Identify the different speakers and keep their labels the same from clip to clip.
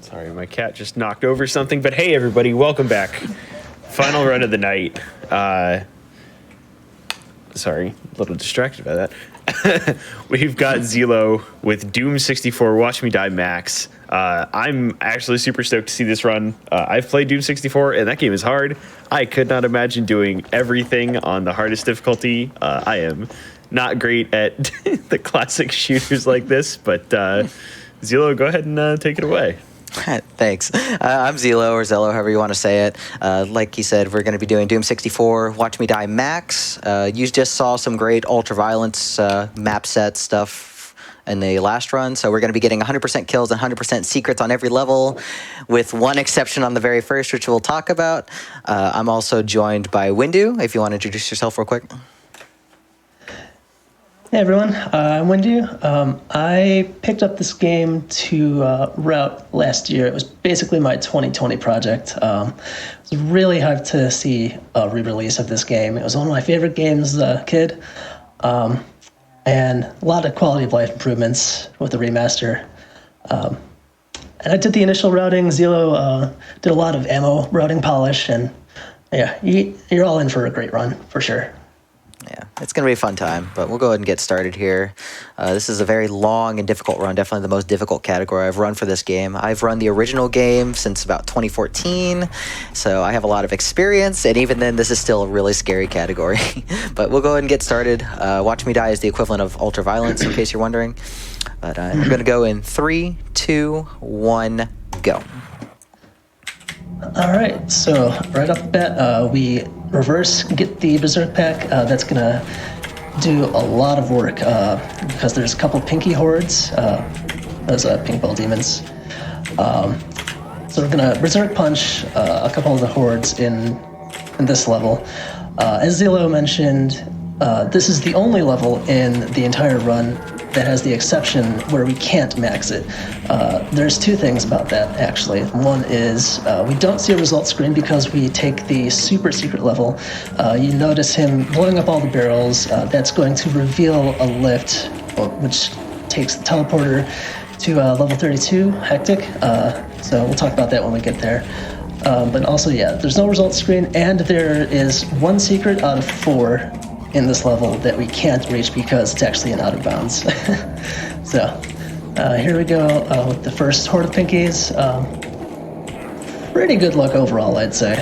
Speaker 1: Sorry, my cat just knocked over something. But hey, everybody, welcome back. Final run of the night. Sorry, a little distracted by that. We've got Zelo with Doom 64, Watch Me Die Max. I'm actually super stoked to see this run. I've played Doom 64, and that game is hard. I could not imagine doing everything on the hardest difficulty. I am not great at the classic shooters like this, but Zelo, go ahead and take it away.
Speaker 2: Thanks. I'm Zelo, or Zello, however you want to say it. Like he said, we're going to be doing Doom 64, Watch Me Die Max. You just saw some great ultra-violence map set stuff in the last run, so we're going to be getting 100% kills and 100% secrets on every level, with one exception on the very first, which we'll talk about. I'm also joined by WinDEU, if you want to introduce yourself real quick.
Speaker 3: Hey everyone, I'm WinDEU. I picked up this game to route last year. It was basically my 2020 project. I was really hyped to see a re-release of this game. It was one of my favorite games as a kid, and a lot of quality of life improvements with the remaster. And I did the initial routing. Zelo did a lot of ammo routing polish, and yeah, you're all in for a great run, for sure.
Speaker 2: Yeah, it's going to be a fun time, but we'll go ahead and get started here. This is a very long and difficult run, definitely the most difficult category I've run for this game. I've run the original game since about 2014, so I have a lot of experience, and even then, this is still a really scary category. But we'll go ahead and get started. Watch Me Die is the equivalent of ultra-violence, in case you're wondering. But we're going to go in 3, 2, 1, go.
Speaker 3: All right, so right off the bat, we get the Berserk pack. That's going to do a lot of work because there's a couple pinky hordes, those pink ball demons. So we're going to Berserk punch a couple of the hordes in this level. As Zelo mentioned, this is the only level in the entire run that has the exception where we can't max it. There's two things about that, actually. One is we don't see a result screen because we take the super secret level. You notice him blowing up all the barrels. That's going to reveal a lift, which takes the teleporter to level 32, Hectic. So we'll talk about that when we get there. But also, yeah, there's no result screen, and there is one secret out of 4 in this level that we can't reach because it's actually an out of bounds. So here we go with the first horde of pinkies. Pretty good luck overall, I'd say.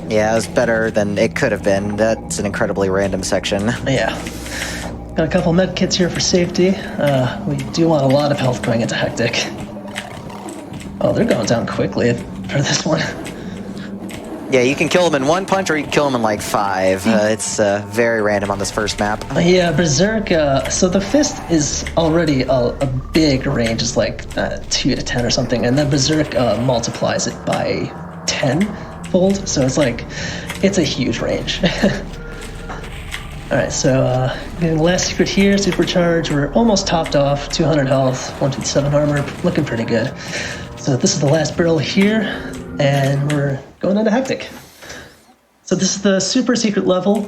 Speaker 2: Yeah, it was better than it could have been. That's an incredibly random section.
Speaker 3: Yeah. Got a couple med kits here for safety. We do want a lot of health going into Hectic. Oh, they're going down quickly for this one.
Speaker 2: Yeah, you can kill them in 1 punch, or you can kill them in like 5. It's very random on this first map.
Speaker 3: Yeah, Berserk, so the fist is already a big range. It's like 2 to 10 or something, and then Berserk multiplies it by 10-fold, so it's a huge range. Alright, so getting the last secret here, Supercharge. We're almost topped off, 200 health, 157 armor, looking pretty good. So this is the last barrel here, and we're going into Hectic. So this is the super secret level.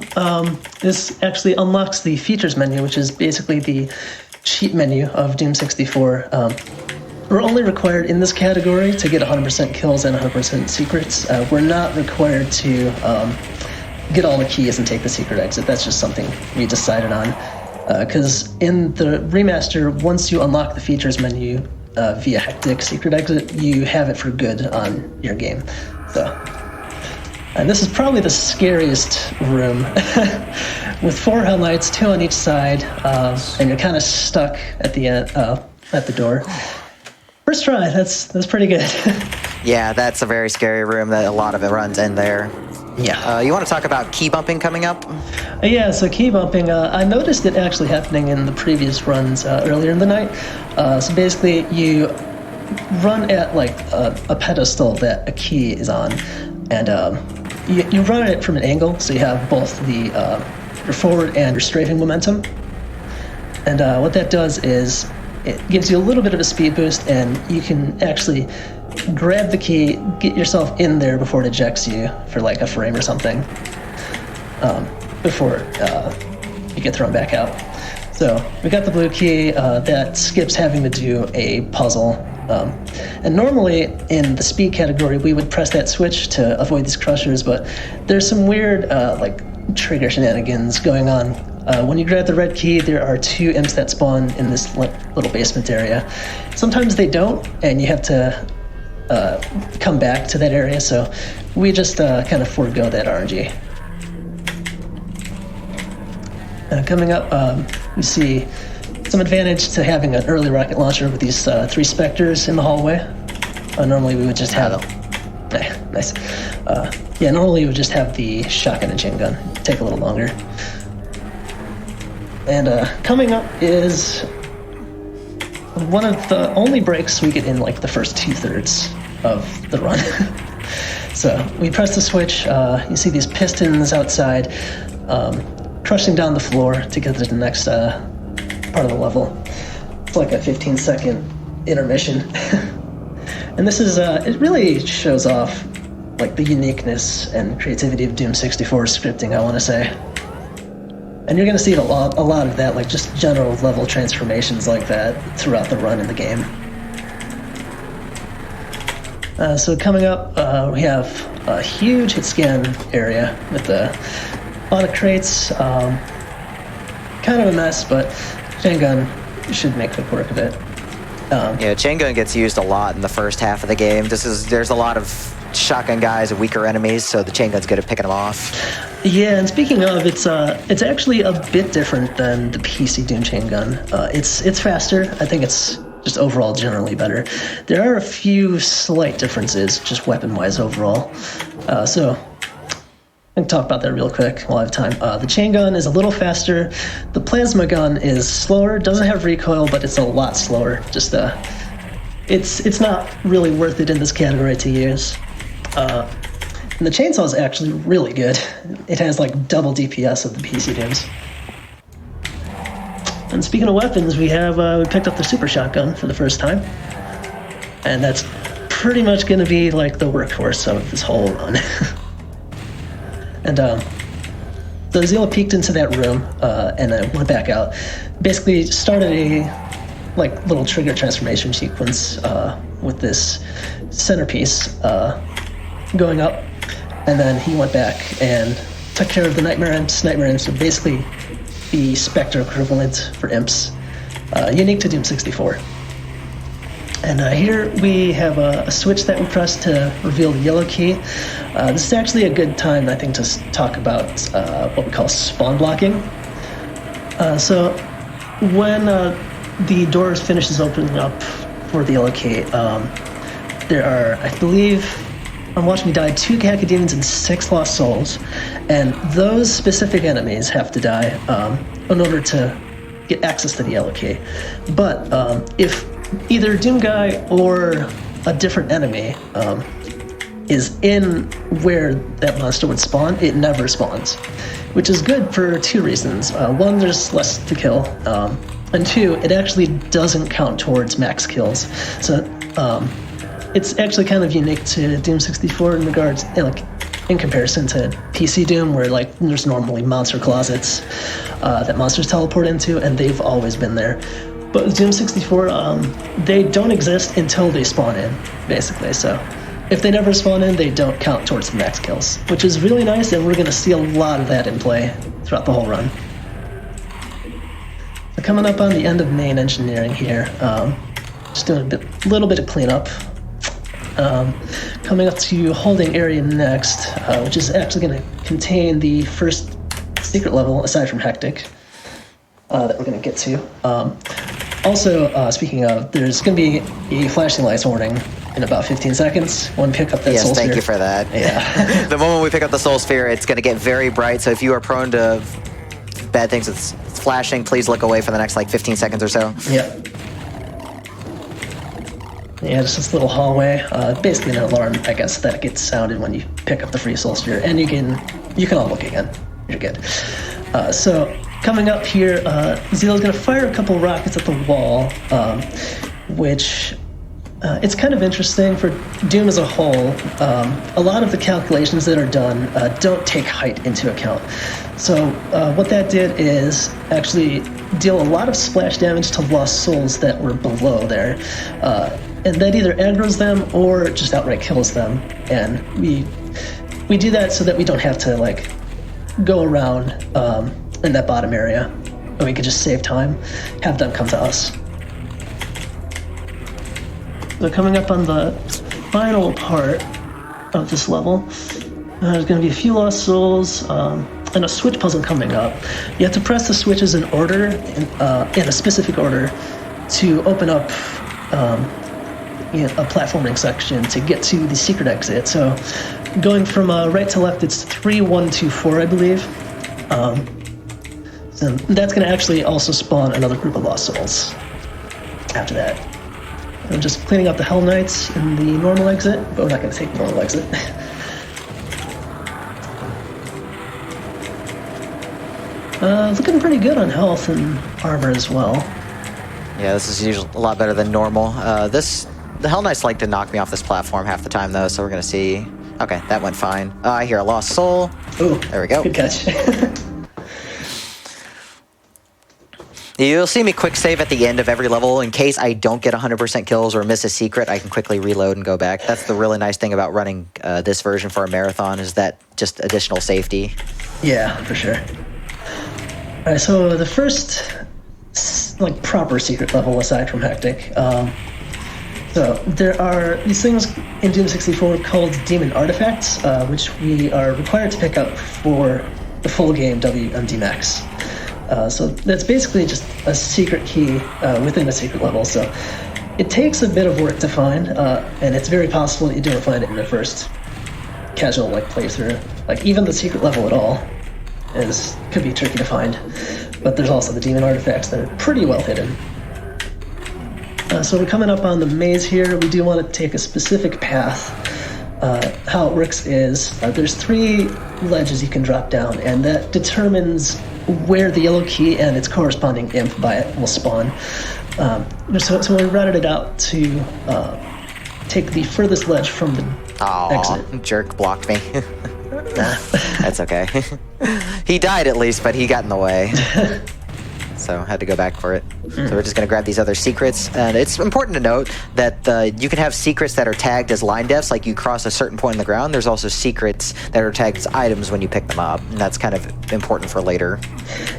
Speaker 3: This actually unlocks the features menu, which is basically the cheat menu of Doom 64. We're only required in this category to get 100% kills and 100% secrets. We're not required to get all the keys and take the secret exit. That's just something we decided on. Because in the remaster, once you unlock the features menu via Hectic secret exit, you have it for good on your game. So, and this is probably the scariest room, with 4 Hell Knights, 2 on each side, and you're kind of stuck at the end, at the door. First try, that's pretty good.
Speaker 2: Yeah, that's a very scary room. That a lot of it runs in there.
Speaker 3: Yeah.
Speaker 2: You want to talk about key bumping coming up?
Speaker 3: Yeah, so key bumping, I noticed it actually happening in the previous runs earlier in the night. So basically, you run at like a pedestal that a key is on, and you run it from an angle, so you have both the your forward and your strafing momentum. And what that does is it gives you a little bit of a speed boost, and you can actually grab the key, get yourself in there before it ejects you for like a frame or something, before you get thrown back out. So we got the blue key that skips having to do a puzzle And normally in the speed category, we would press that switch to avoid these crushers, but there's some weird trigger shenanigans going on. When you grab the red key, there are 2 imps that spawn in this little basement area. Sometimes they don't, and you have to come back to that area, so we just kind of forego that RNG. Coming up, we see some advantage to having an early rocket launcher with these 3 specters in the hallway. Normally we would just have... nice. Normally we would just have the shotgun and chain gun. Take a little longer. And coming up is one of the only breaks we get in like the first 2/3 of the run. So we press the switch, you see these pistons outside, crushing down the floor to get to the next part of the level. It's like a 15-second intermission. And this is, it really shows off like the uniqueness and creativity of Doom 64 scripting, I want to say. And you're going to see a lot of that, like just general level transformations like that throughout the run in the game. So coming up, we have a huge hit scan area with a lot of crates. Kind of a mess, but chain gun should make quick work of it.
Speaker 2: Chain gun gets used a lot in the first half of the game. There's a lot of shotgun guys and weaker enemies, so the chain gun's good at picking them off.
Speaker 3: Yeah, and speaking of, it's actually a bit different than the PC Doom chain gun. It's faster. I think it's just overall generally better. There are a few slight differences, just weapon-wise overall. So I can talk about that real quick while I have time. The chain gun is a little faster. The plasma gun is slower. Doesn't have recoil, but it's a lot slower. Just it's not really worth it in this category to use. And the chainsaw is actually really good. It has like double DPS of the PC Dooms. And speaking of weapons, we picked up the super shotgun for the first time, and that's pretty much going to be like the workhorse of this whole run. And so Zila peeked into that room and I went back out. Basically started a like little trigger transformation sequence with this centerpiece going up, and then he went back and took care of the nightmare imps. Nightmare imps are basically the Spectre equivalent for imps, unique to Doom 64. And here we have a switch that we press to reveal the yellow key. This is actually a good time, I think, to talk about what we call spawn blocking. So when the doors finishes opening up for the yellow key, there are, I believe, on Watch Me Die, 2 Cacodemons and 6 Lost Souls, and those specific enemies have to die in order to get access to the yellow key. But if either Doom Guy or a different enemy is in where that monster would spawn, it never spawns, which is good for 2 reasons. One, there's less to kill, and 2, it actually doesn't count towards max kills. So it's actually kind of unique to Doom 64 in regards, in comparison to PC Doom, where there's normally monster closets that monsters teleport into, and they've always been there. But with Doom 64, they don't exist until they spawn in, basically. So if they never spawn in, they don't count towards the max kills, which is really nice, and we're going to see a lot of that in play throughout the whole run. So coming up on the end of main engineering here, just doing a little bit of cleanup. Coming up to holding area next, which is actually going to contain the first secret level, aside from Hectic, that we're going to get to. Also, speaking of, there's going to be a flashing lights warning in about 15 seconds when we pick up that soul sphere.
Speaker 2: Yes, thank you for that.
Speaker 3: Yeah.
Speaker 2: The moment we pick up the soul sphere, it's going to get very bright, so if you are prone to bad things with flashing, please look away for the next 15 seconds or so.
Speaker 3: Yeah. Yeah, just this little hallway. Basically an alarm, I guess, that gets sounded when you pick up the free soul sphere, and you can all look again. You're good. So coming up here, Zila's going to fire a couple rockets at the wall, which it's kind of interesting for Doom as a whole. A lot of the calculations that are done don't take height into account. So what that did is actually deal a lot of splash damage to lost souls that were below there. and that either aggroes them or just outright kills them. And we do that so that we don't have to like go around in that bottom area, and we can just save time, have them come to us. So coming up on the final part of this level, there's going to be a few lost souls and a switch puzzle coming up. You have to press the switches in order, in a specific order, to open up a platforming section to get to the secret exit. So going from right to left, it's 3, 1, 2, 4, I believe. So that's going to actually also spawn another group of lost souls after that. I'm just cleaning up the Hell Knights in the normal exit, but we're not going to take the normal exit. Looking pretty good on health and armor as well.
Speaker 2: Yeah, this is usually a lot better than normal. The Hell Knights like to knock me off this platform half the time, though, so we're going to see. Okay, that went fine. I hear a lost soul.
Speaker 3: Ooh,
Speaker 2: there we go.
Speaker 3: Good catch.
Speaker 2: You'll see me quick save at the end of every level in case I don't get 100% kills or miss a secret. I can quickly reload and go back. That's the really nice thing about running this version for a marathon, is that just additional safety.
Speaker 3: Yeah, for sure. All right, so the first like proper secret level aside from Hectic. So there are these things in Doom 64 called demon artifacts, which we are required to pick up for the full game WMD Max. So that's basically just a secret key within a secret level. So it takes a bit of work to find, and it's very possible that you don't find it in the first casual like playthrough. Like even the secret level at all could be tricky to find. But there's also the demon artifacts that are pretty well hidden. So we're coming up on the maze here. We do want to take a specific path. How it works is there's 3 ledges you can drop down, and that determines where the yellow key and its corresponding imp by it will spawn. So we routed it out to take the furthest ledge from the exit.
Speaker 2: Jerk blocked me. That's okay. He died at least, but he got in the way. So I had to go back for it. So we're just going to grab these other secrets. And it's important to note that you can have secrets that are tagged as line defs, like you cross a certain point in the ground. There's also secrets that are tagged as items when you pick them up. And that's kind of important for later.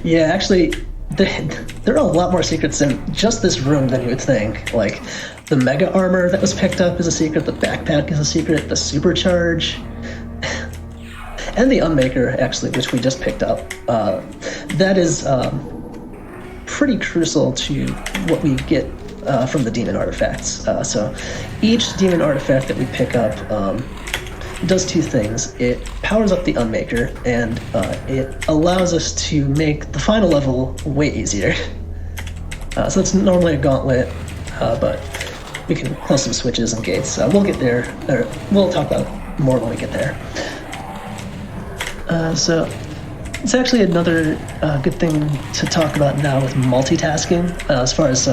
Speaker 3: Yeah, actually, there are a lot more secrets in just this room than you would think. Like, the mega armor that was picked up is a secret, the backpack is a secret, the supercharge, and the unmaker, actually, which we just picked up. That is pretty crucial to what we get from the demon artifacts. So each demon artifact that we pick up does 2 things. It powers up the unmaker, and it allows us to make the final level way easier. So it's normally a gauntlet, but we can close some switches and gates. We'll get there, or we'll talk about more when we get there. So it's actually another good thing to talk about now with multitasking. As far as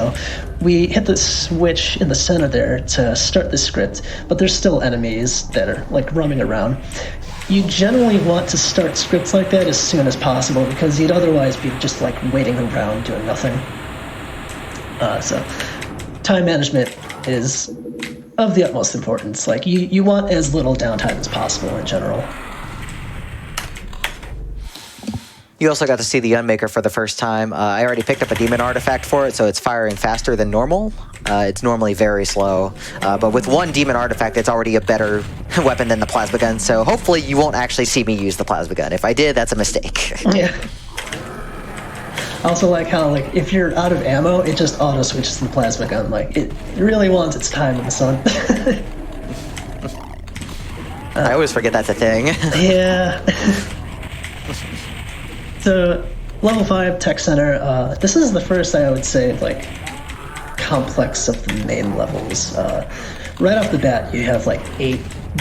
Speaker 3: we hit the switch in the center there to start the script, but there's still enemies that are like roaming around. You generally want to start scripts like that as soon as possible because you'd otherwise be just like waiting around doing nothing. So time management is of the utmost importance. Like you want as little downtime as possible in general.
Speaker 2: You also got to see the Unmaker for the first time. I already picked up a demon artifact for it, so it's firing faster than normal. It's normally very slow, but with 1 demon artifact, it's already a better weapon than the plasma gun, so hopefully you won't actually see me use the plasma gun. If I did, that's a mistake.
Speaker 3: Yeah. I also like how, if you're out of ammo, it just auto-switches to the plasma gun. Like, it really wants its time in the sun.
Speaker 2: I always forget that's a thing.
Speaker 3: Yeah. So, level 5 tech center. This is the first, I would say, complex of the main levels. Right off the bat, you have 8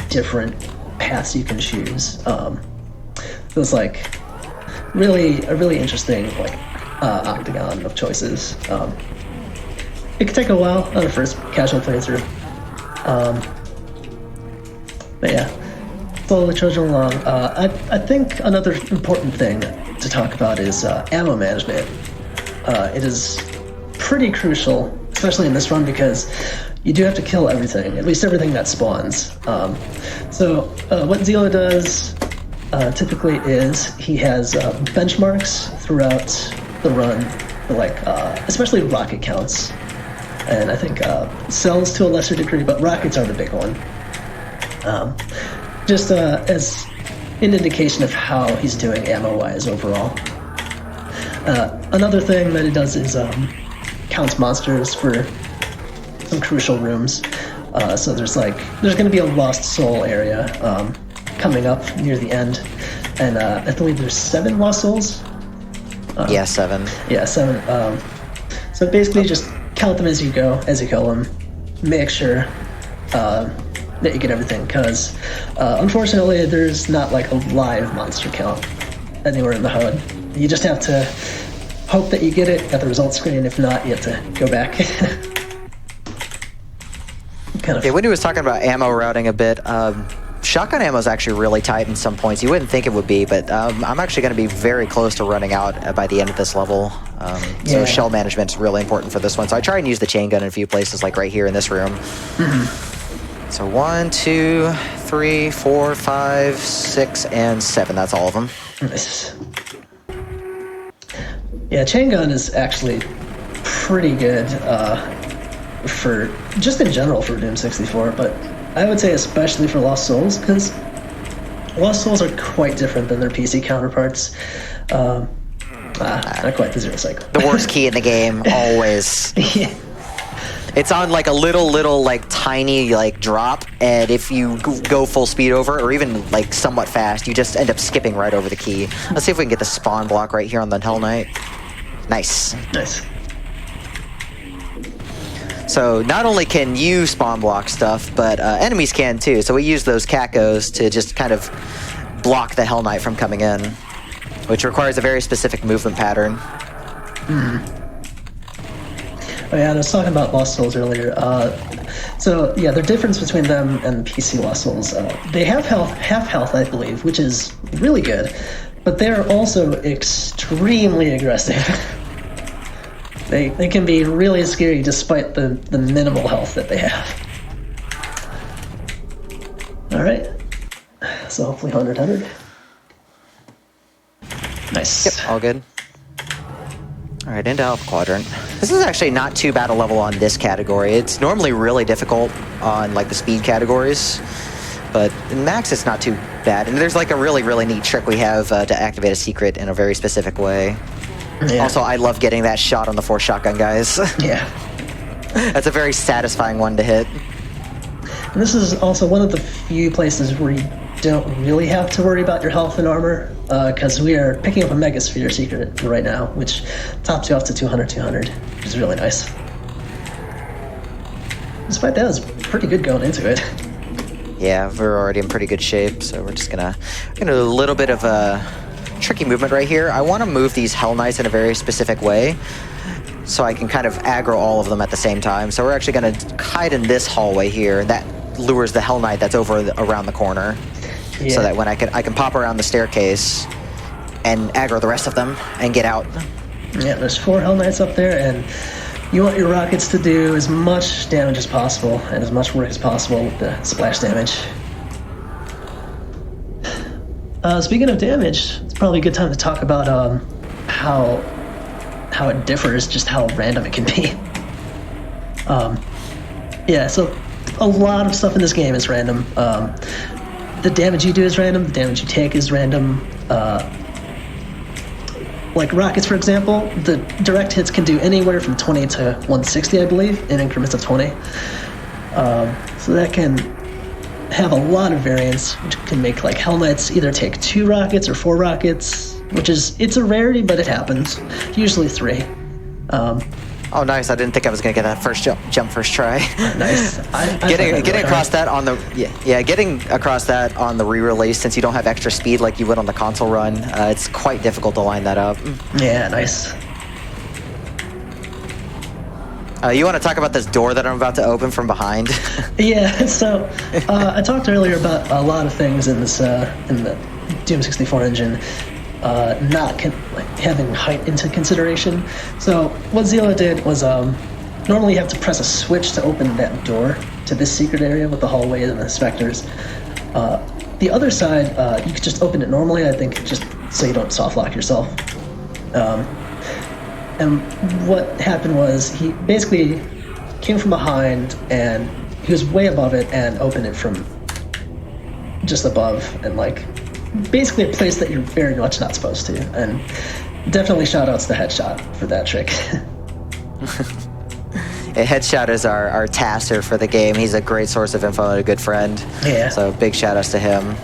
Speaker 3: different paths you can choose. It's a really interesting octagon of choices. It could take a while on the first casual playthrough. But yeah, slowly trudging along. I think another important thing to talk about is ammo management. It is pretty crucial, especially in this run, because you do have to kill everything, at least everything that spawns. So what Zilo does typically is he has benchmarks throughout the run, for like especially rocket counts, and I think cells to a lesser degree, but rockets are the big one. Just as an indication of how he's doing ammo-wise overall. Another thing that he does is counts monsters for some crucial rooms. So there's going to be a lost soul area coming up near the end, and I believe there's 7 lost souls.
Speaker 2: Yeah, 7.
Speaker 3: Yeah, 7. So basically, just count them as you go, as you kill them. Make sure that you get everything, because unfortunately, there's not like a live monster count anywhere in the HUD. You just have to hope that you get it at the results screen. If not, you have to go back.
Speaker 2: Yeah, Wendy was talking about ammo routing a bit. Shotgun ammo is actually really tight in some points. You wouldn't think it would be, but I'm actually going to be very close to running out by the end of this level. So shell management is really important for this one. So I try and use the chain gun in a few places, like right here in this room. So 1, 2, 3, 4, 5, 6, and 7. That's all of them.
Speaker 3: Nice. Yeah, chain gun is actually pretty good for just in general for Doom 64, but I would say especially for Lost Souls, because Lost Souls are quite different than their PC counterparts. Not quite the zero cycle.
Speaker 2: The worst key in the game, always.
Speaker 3: Yeah.
Speaker 2: It's on like a little like tiny like drop, and if you go full speed over it, or even like somewhat fast, you just end up skipping right over the key. Let's see if we can get the spawn block right here on the Hell Knight. Nice.
Speaker 3: Nice.
Speaker 2: So not only can you spawn block stuff, but enemies can too. So we use those cacos to just kind of block the Hell Knight from coming in, which requires a very specific movement pattern.
Speaker 3: Oh yeah, I was talking about Lost Souls earlier. So yeah, the difference between them and PC Lost Souls, they have half health, I believe, which is really good, but they're also extremely aggressive. They can be really scary despite the minimal health that they have. All right, so hopefully 100. Nice.
Speaker 2: Yep, all good. All right, into Alpha Quadrant. This is actually not too bad a level on this category. It's normally really difficult on like the speed categories, but in Max it's not too bad. And there's like a really neat trick we have to activate a secret in a very specific way.
Speaker 3: Yeah.
Speaker 2: Also, I love getting that shot on the 4 shotgun guys.
Speaker 3: Yeah.
Speaker 2: That's a very satisfying one to hit.
Speaker 3: And this is also one of the few places where you don't really have to worry about your health and armor, because we are picking up a Megasphere secret right now, which tops you off to 200, which is really nice. Despite that, it's pretty good going into it.
Speaker 2: Yeah, we're already in pretty good shape, so we're just gonna do a little bit of a tricky movement right here. I want to move these Hell Knights in a very specific way, so I can kind of aggro all of them at the same time. So we're actually going to hide in this hallway here. That lures the Hell Knight that's around the corner. Yeah. So that when I can pop around the staircase and aggro the rest of them and get out.
Speaker 3: Yeah, there's 4 Hell Knights up there, and you want your rockets to do as much damage as possible and as much work as possible with the splash damage. Speaking of damage, it's probably a good time to talk about how it differs, just how random it can be. Yeah, so a lot of stuff in this game is random. The damage you do is random, the damage you take is random. Like rockets, for example, the direct hits can do anywhere from 20 to 160, I believe, in increments of 20. So that can have a lot of variance, which can make like Hell Knights either take 2 rockets or 4 rockets, which is, it's a rarity, but it happens. Usually 3.
Speaker 2: Oh, nice! I didn't think I was gonna get that first jump first try.
Speaker 3: Nice.
Speaker 2: Getting across that on the getting across that on the re-release, since you don't have extra speed like you would on the console run, it's quite difficult to line that up.
Speaker 3: Yeah, nice.
Speaker 2: You want to talk about this door that I'm about to open from behind?
Speaker 3: Yeah. So I talked earlier about a lot of things in this in the Doom 64 engine. Not having height into consideration. So what Zila did was normally you have to press a switch to open that door to this secret area with the hallway and the specters. The other side, you could just open it normally, I think, just so you don't soft lock yourself. And what happened was he basically came from behind and he was way above it and opened it from just above and like basically a place that you're very much not supposed to. And definitely shout outs to Headshot for that trick.
Speaker 2: Headshot is our taster for the game. He's a great source of info and a good friend.
Speaker 3: Yeah.
Speaker 2: So big shout outs to him.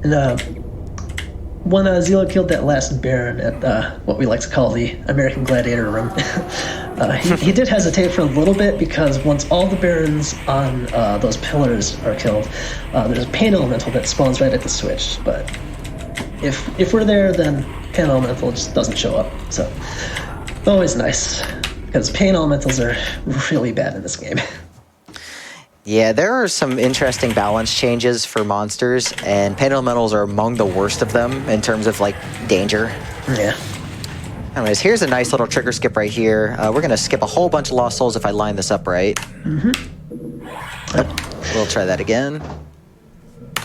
Speaker 3: And when Zelo killed that last Baron at what we like to call the American Gladiator room, he did hesitate for a little bit because once all the Barons on those pillars are killed, there's a pain elemental that spawns right at the switch. But if we're there, then pain elemental just doesn't show up. So always nice because pain elementals are really bad in this game.
Speaker 2: Yeah, there are some interesting balance changes for monsters, and pain elementals are among the worst of them in terms of like danger.
Speaker 3: Yeah.
Speaker 2: Anyways, here's a nice little trigger skip right here. We're gonna skip a whole bunch of Lost Souls if I line this up right. We'll try that again.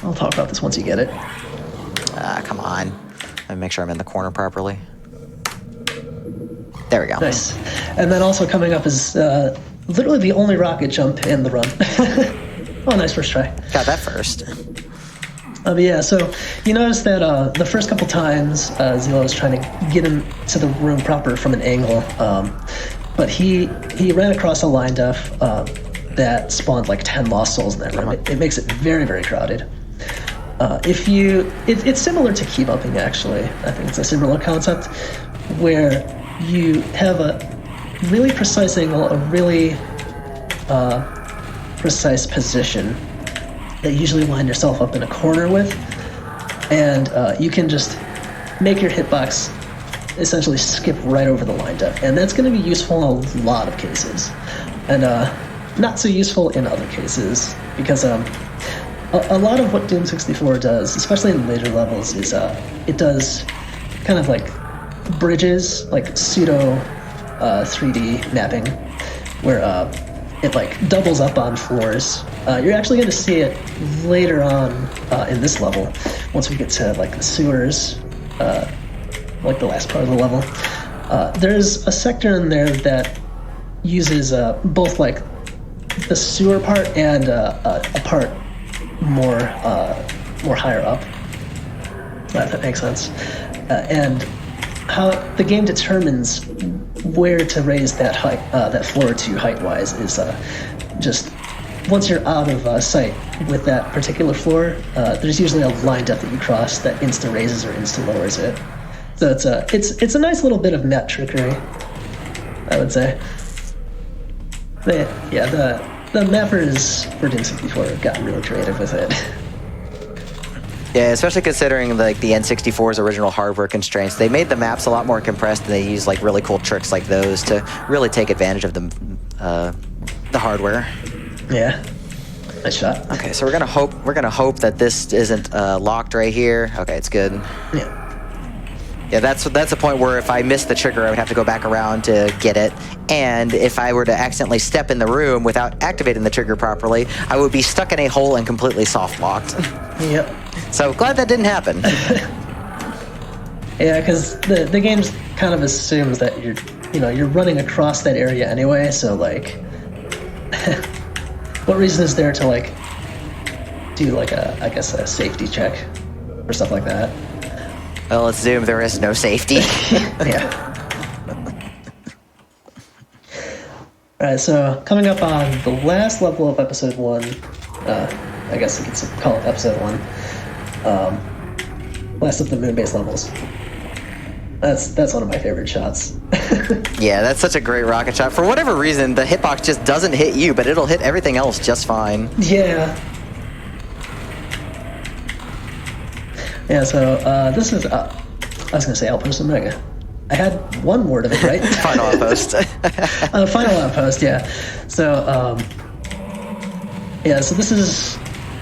Speaker 3: I'll talk about this once you get it.
Speaker 2: Come on. Let me make sure I'm in the corner properly. There we go.
Speaker 3: Nice. And then also coming up is literally the only rocket jump in the run. Oh, nice first try.
Speaker 2: Got that first.
Speaker 3: Yeah, so you notice that the first couple times Zelo was trying to get into the room proper from an angle, but he ran across a line def that spawned like 10 Lost Souls in that room. It makes it very, very crowded. It's similar to keep upping actually. I think it's a similar concept where you have a really precise angle, a really precise position that you usually line yourself up in a corner with, and you can just make your hitbox essentially skip right over the line def, and that's going to be useful in a lot of cases, and not so useful in other cases, because a lot of what Doom 64 does, especially in later levels, is it does kind of like bridges, like pseudo 3D mapping, where it like doubles up on floors. You're actually going to see it later on in this level, once we get to like the sewers, like the last part of the level. There's a sector in there that uses both like the sewer part and a part more higher up. If that makes sense. And how the game determines where to raise that height, that floor to height-wise, is just once you're out of sight with that particular floor, there's usually a line depth that you cross that insta raises or insta lowers it. So it's a nice little bit of map trickery, I would say. But yeah, the mappers for Doom 64 have gotten really creative with it.
Speaker 2: Yeah, especially considering like the N64's original hardware constraints, they made the maps a lot more compressed, and they use like really cool tricks like those to really take advantage of the hardware.
Speaker 3: Yeah, nice shot.
Speaker 2: Okay, so we're gonna hope that this isn't locked right here. Okay, it's good.
Speaker 3: Yeah.
Speaker 2: Yeah, that's the point where if I missed the trigger, I would have to go back around to get it. And if I were to accidentally step in the room without activating the trigger properly, I would be stuck in a hole and completely soft locked.
Speaker 3: Yep.
Speaker 2: So glad that didn't happen.
Speaker 3: Yeah, because the game kind of assumes that you're running across that area anyway. So like, what reason is there to like do like a safety check or stuff like that?
Speaker 2: Well, let's zoom. There is no safety.
Speaker 3: Yeah. All right, so coming up on the last level of episode 1, I guess you could call it episode 1. Last of the moon-based levels. That's one of my favorite shots.
Speaker 2: Yeah, that's such a great rocket shot. For whatever reason, the hitbox just doesn't hit you, but it'll hit everything else just fine.
Speaker 3: Yeah. Yeah, so this is, I was going to say Outpost Omega. I had one word of it, right?
Speaker 2: Final Outpost.
Speaker 3: Final Outpost, yeah. So, so this is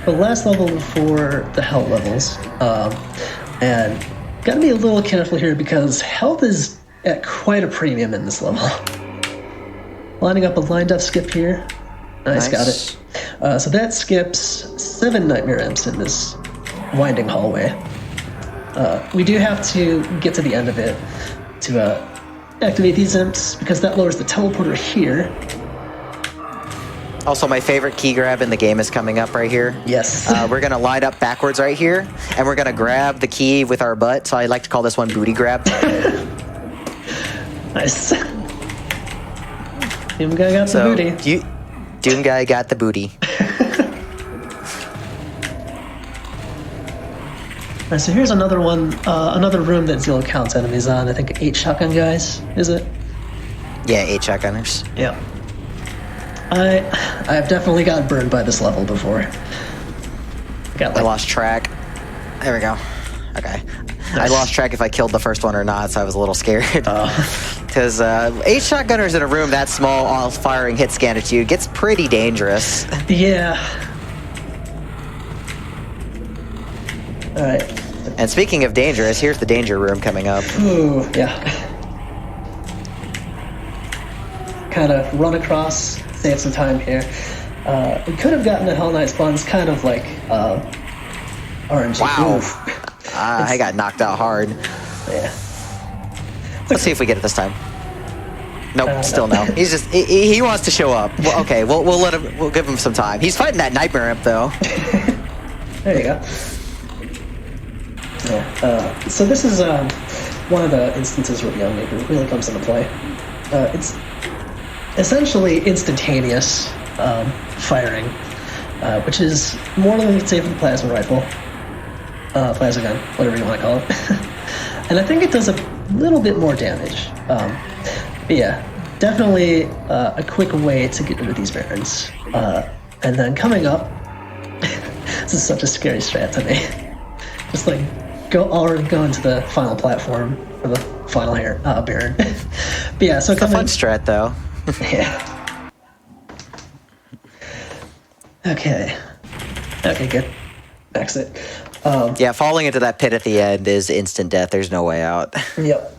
Speaker 3: the last level for the health levels. And gotta be a little careful here because health is at quite a premium in this level. Lining up a lined up skip here. Nice. Got it. So that skips 7 Nightmare Imps in this winding hallway. We do have to get to the end of it to activate these imps, because that lowers the teleporter here.
Speaker 2: Also, my favorite key grab in the game is coming up right here.
Speaker 3: Yes.
Speaker 2: We're going to line up backwards right here, and we're going to grab the key with our butt. So I like to call this one booty grab.
Speaker 3: Nice. Doom guy got the booty.
Speaker 2: Doom guy got the booty.
Speaker 3: Alright, so here's another one, another room that Zero counts enemies on. I think 8 shotgun guys, is it?
Speaker 2: Yeah, 8 shotgunners.
Speaker 3: Yeah. I've definitely got burned by this level before.
Speaker 2: I lost track. There we go. Okay. Nice. I lost track if I killed the first one or not, so I was a little scared. Because 8 shotgunners in a room that small, all firing hit scan at you, gets pretty dangerous.
Speaker 3: Yeah. Alright.
Speaker 2: And speaking of dangerous, here's the danger room coming up.
Speaker 3: Ooh, yeah. Kind of run across, save some time here. We could have gotten a Hell Knight spawn. It's kind of like RNG.
Speaker 2: Wow. I got knocked out hard.
Speaker 3: Yeah.
Speaker 2: Let's see if we get it this time. Nope, still no. He's just he wants to show up. Well, okay, we'll let him. We'll give him some time. He's fighting that Nightmare Imp though.
Speaker 3: There you go. Yeah. So this is one of the instances where the Unmaker really comes into play. It's essentially instantaneous firing, which is more than you could say for the plasma rifle, plasma gun, whatever you want to call it. And I think it does a little bit more damage. But yeah, definitely a quick way to get rid of these Barons. And then coming up, this is such a scary strat to me. Just like go into the final platform for the final Baron. But yeah, so
Speaker 2: it's a fun strat though.
Speaker 3: Yeah. Okay, good. Exit.
Speaker 2: Yeah, falling into that pit at the end is instant death. There's no way out.
Speaker 3: Yep.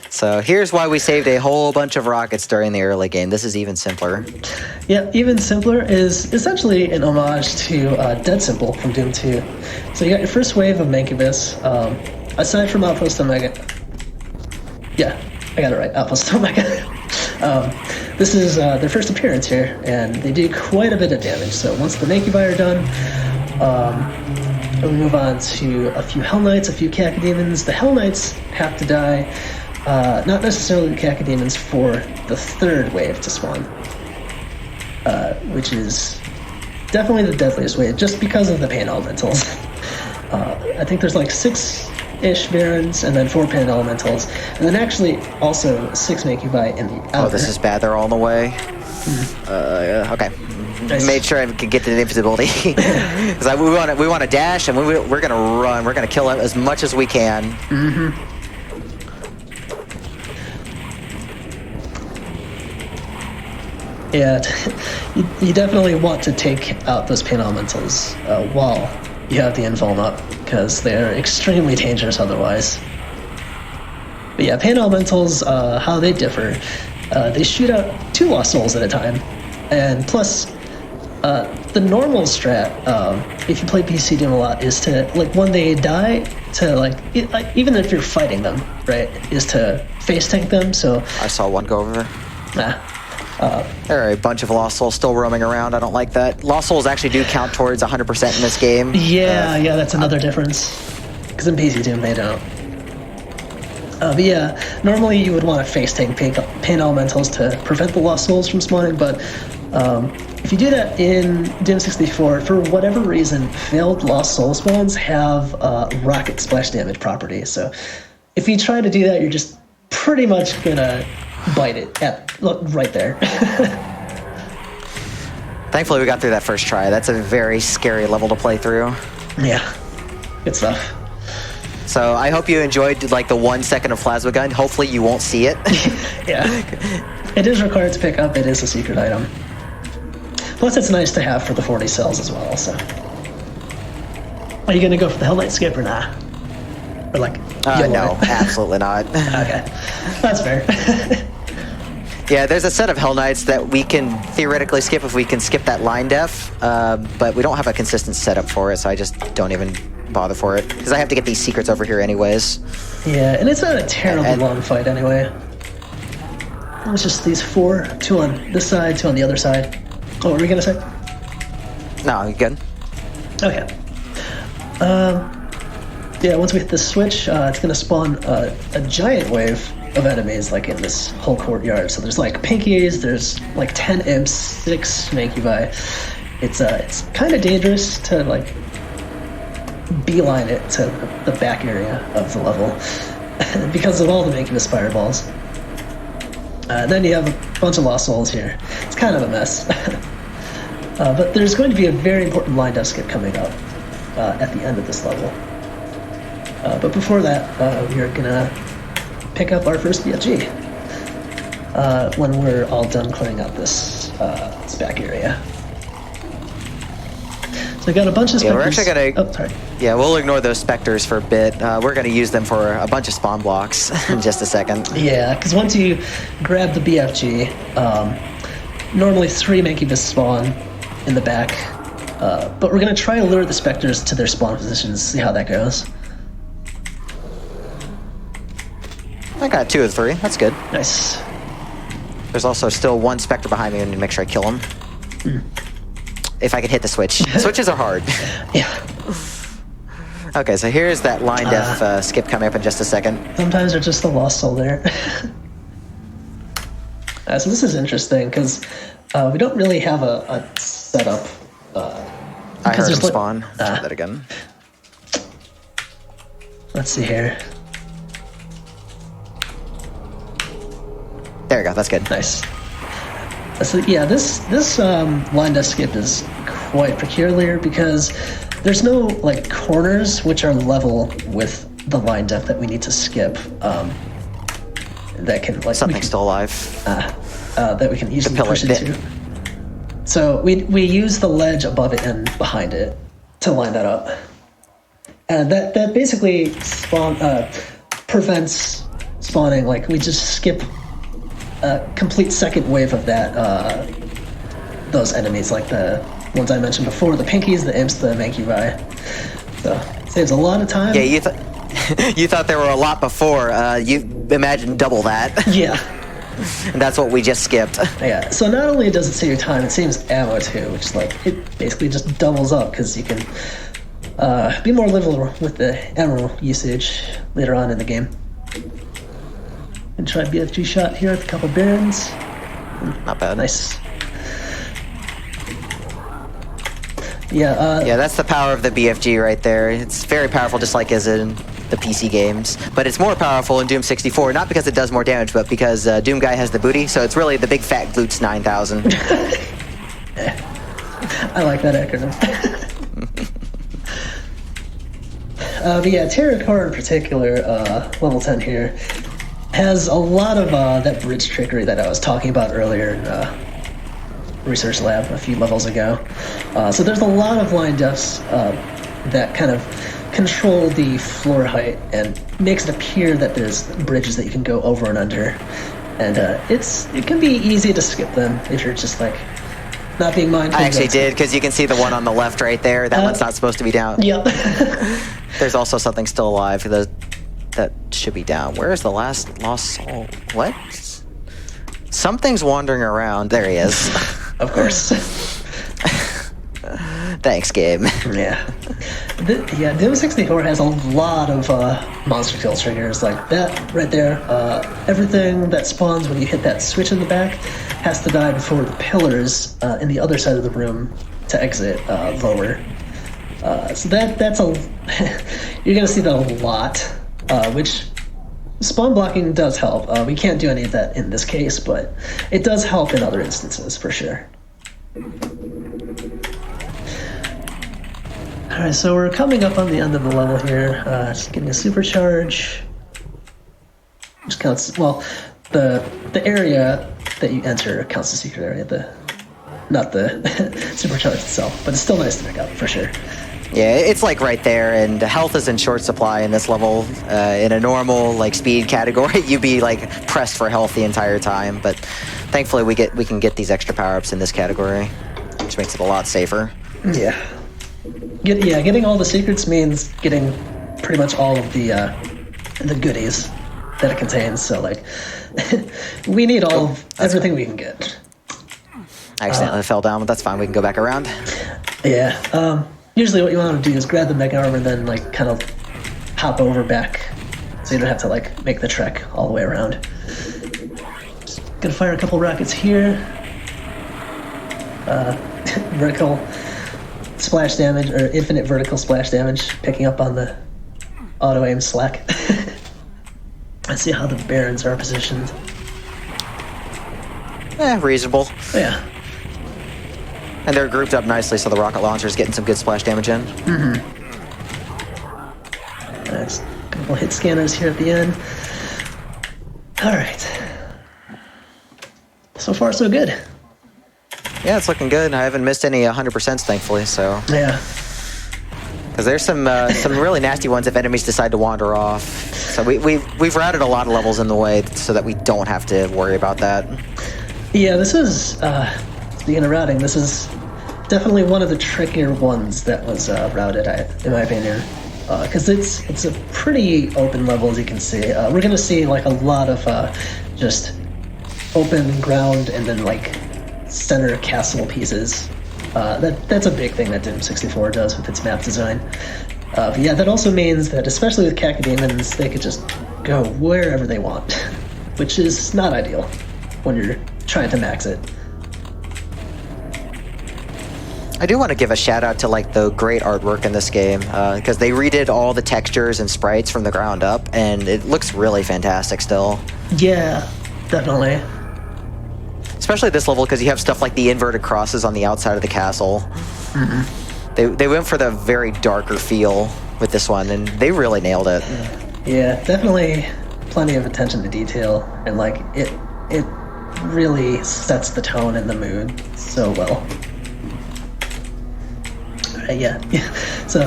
Speaker 2: So here's why we saved a whole bunch of rockets during the early game. This is even simpler.
Speaker 3: Yeah, even simpler is essentially an homage to Dead Simple from Doom 2. So you got your first wave of Mancubus. Aside from Outpost Omega. Yeah, I got it right. Outpost Omega. This is their first appearance here, and they do quite a bit of damage. So once the Mancubi are done, we move on to a few Hell Knights, a few Cacodemons. The Hell Knights have to die, not necessarily the Cacodemons, for the third wave to spawn, which is definitely the deadliest wave, just because of the Pain Elementals. I think there's like 6-ish Barons, and then 4 Pain Elementals, and then actually also 6 Mancubi in the outer.
Speaker 2: Oh, this is bad. They're all in the way. Okay. Nice. Made sure I could get the invisibility because we want to dash, and we're gonna run. We're gonna kill it as much as we can.
Speaker 3: Mm-hmm. Yeah, you definitely want to take out those Pain Elementals while you have the invuln up, because they're extremely dangerous otherwise. But yeah, Pain Elementals, how they differ, they shoot out 2 Lost Souls at a time, and plus. The normal strat, if you play PC Doom a lot, is to, like, when they die, to, even if you're fighting them, right, is to face tank them, so...
Speaker 2: I saw one go over.
Speaker 3: Nah.
Speaker 2: There are a bunch of Lost Souls still roaming around. I don't like that. Lost Souls actually do count towards 100% in this game.
Speaker 3: Yeah, that's another difference. Because in PC Doom, they don't. But yeah, normally you would want to face tank Pain Elementals to prevent the Lost Souls from spawning, but... if you do that in Doom 64, for whatever reason, failed Lost Soul spawns have rocket splash damage property. So if you try to do that, you're just pretty much gonna bite it right there.
Speaker 2: Thankfully, we got through that first try. That's a very scary level to play through.
Speaker 3: Yeah, good stuff.
Speaker 2: So I hope you enjoyed like the 1 second of plasma gun. Hopefully you won't see it.
Speaker 3: Yeah, it is required to pick up. It is a secret item. Plus, it's nice to have for the 40 cells as well, so. Are you going to go for the Hell Knight skip or not? Or like,
Speaker 2: no, absolutely not.
Speaker 3: Okay, that's fair.
Speaker 2: Yeah, there's a set of Hell Knights that we can theoretically skip if we can skip that line def, but we don't have a consistent setup for it, so I just don't even bother for it. Because I have to get these secrets over here anyways.
Speaker 3: Yeah, and it's not a terribly long fight anyway. It's just these 4, 2 on this side, 2 on the other side. Oh, what were we gonna say?
Speaker 2: No, you good?
Speaker 3: Okay. Yeah, once we hit this switch, it's gonna spawn a giant wave of enemies, like in this whole courtyard. So there's like pinkies, there's like 10 imps, 6 mancubi. It's kind of dangerous to like beeline it to the back area of the level because of all the mancubus fireballs. Then you have a bunch of lost souls here. It's kind of a mess. But there's going to be a very important line def skip coming up at the end of this level. But before that, we are gonna pick up our first BFG when we're all done clearing out this back area. So we got a bunch of specters.
Speaker 2: Yeah, we're actually gonna.
Speaker 3: Oh, sorry.
Speaker 2: Yeah, we'll ignore those specters for a bit. We're gonna use them for a bunch of spawn blocks in just a second.
Speaker 3: Yeah, because once you grab the BFG, normally 3 mancubus spawn in the back, but we're gonna try to lure the specters to their spawn positions. See how that goes.
Speaker 2: I got 2 of 3. That's good.
Speaker 3: Nice.
Speaker 2: There's also still 1 specter behind me. I need to make sure I kill him. If I can hit the switch. Switches are hard.
Speaker 3: Yeah.
Speaker 2: Okay, so here's that line def skip coming up in just a second.
Speaker 3: Sometimes there's just a lost soul there. So this is interesting because we don't really have a setup.
Speaker 2: I heard him spawn. Try that again.
Speaker 3: Let's see here.
Speaker 2: There we go. That's good.
Speaker 3: Nice. So yeah, this line def skip is quite peculiar because there's no like corners which are level with the line def that we need to skip. That can like
Speaker 2: something's still alive.
Speaker 3: That we can easily push into. So we use the ledge above it and behind it to line that up, and that basically prevents spawning. Like we just skip a complete second wave of that those enemies, like the ones I mentioned before, the pinkies, the imps, the mancubi. So saves a lot of time.
Speaker 2: Yeah, you thought there were a lot before. You imagine double that.
Speaker 3: Yeah.
Speaker 2: And that's what we just skipped.
Speaker 3: Yeah. So not only does it save your time, it saves ammo too, which is like it basically just doubles up because you can be more liberal with the ammo usage later on in the game. And try BFG shot here with a couple barons.
Speaker 2: Not bad.
Speaker 3: Nice. Yeah.
Speaker 2: Yeah, that's the power of the BFG right there. It's very powerful, just like as in the PC games. But it's more powerful in Doom 64, not because it does more damage, but because Doom Guy has the booty, so it's really the big fat glutes 9000.
Speaker 3: I like that acronym. But yeah, Terror Core in particular, level 10 here, has a lot of that bridge trickery that I was talking about earlier in Research Lab a few levels ago. So there's a lot of line defs that kind of control the floor height and makes it appear that there's bridges that you can go over and under. And it can be easy to skip them if you're just like not being mindful.
Speaker 2: I actually did, because you can see the one on the left right there. That one's not supposed to be down.
Speaker 3: Yep.
Speaker 2: There's also something still alive that should be down. Where is the last lost soul? What? Something's wandering around. There he is.
Speaker 3: Of course.
Speaker 2: Thanks, game.
Speaker 3: Yeah. Yeah, Doom 64 has a lot of monster kill triggers like that right there. Everything that spawns when you hit that switch in the back has to die before the pillars in the other side of the room to exit lower. So that's a... You're going to see that a lot, which spawn blocking does help. We can't do any of that in this case, but it does help in other instances for sure. Alright, so we're coming up on the end of the level here. Just getting a supercharge. Which counts, well, the area that you enter counts as secret area, not the supercharge itself, but it's still nice to pick up for sure.
Speaker 2: Yeah, it's like right there, and health is in short supply in this level. In a normal like speed category, you'd be like pressed for health the entire time. But thankfully, we can get these extra power-ups in this category, which makes it a lot safer.
Speaker 3: Yeah. Getting all the secrets means getting pretty much all of the goodies that it contains. So like, we need all of everything we can get.
Speaker 2: I accidentally fell down, but that's fine. We can go back around.
Speaker 3: Yeah. Usually what you want to do is grab the mega armor and then like kind of hop over back so you don't have to like make the trek all the way around. Just gonna fire a couple rockets here. Vertical splash damage, or infinite vertical splash damage, picking up on the auto aim slack. Let's see how the Barons are positioned.
Speaker 2: Reasonable.
Speaker 3: Yeah.
Speaker 2: And they're grouped up nicely, so the rocket launcher's getting some good splash damage in.
Speaker 3: Nice. Couple hit scanners here at the end. All right. So far, so good.
Speaker 2: Yeah, it's looking good. I haven't missed any 100%, thankfully, so...
Speaker 3: Yeah.
Speaker 2: Because there's some really nasty ones if enemies decide to wander off. So we've routed a lot of levels in the way so that we don't have to worry about that.
Speaker 3: Yeah, this is, speaking of routing, this is definitely one of the trickier ones that was routed, in my opinion. Because it's a pretty open level, as you can see. We're going to see like a lot of just open ground and then like center castle pieces. That's a big thing that Doom 64 does with its map design. But yeah, that also means that, especially with Cacodemons, they could just go wherever they want, which is not ideal when you're trying to max it.
Speaker 2: I do want to give a shout out to like the great artwork in this game, because they redid all the textures and sprites from the ground up, and it looks really fantastic still.
Speaker 3: Yeah, definitely.
Speaker 2: Especially this level, because you have stuff like the inverted crosses on the outside of the castle. They went for the very darker feel with this one, and they really nailed it.
Speaker 3: Yeah, definitely plenty of attention to detail, and like it really sets the tone and the mood so well. Yeah. So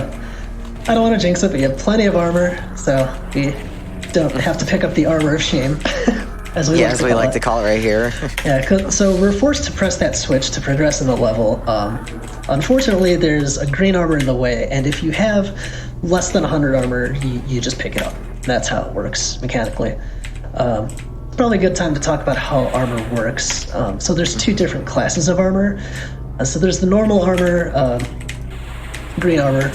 Speaker 3: I don't want to jinx it, but you have plenty of armor, so we don't have to pick up the armor of shame, as we like to call
Speaker 2: it right here.
Speaker 3: Yeah, so we're forced to press that switch to progress in the level. Unfortunately, there's a green armor in the way, and if you have less than 100 armor, you just pick it up. That's how it works mechanically. Probably a good time to talk about how armor works. So there's two different classes of armor. So there's the normal armor, green armor.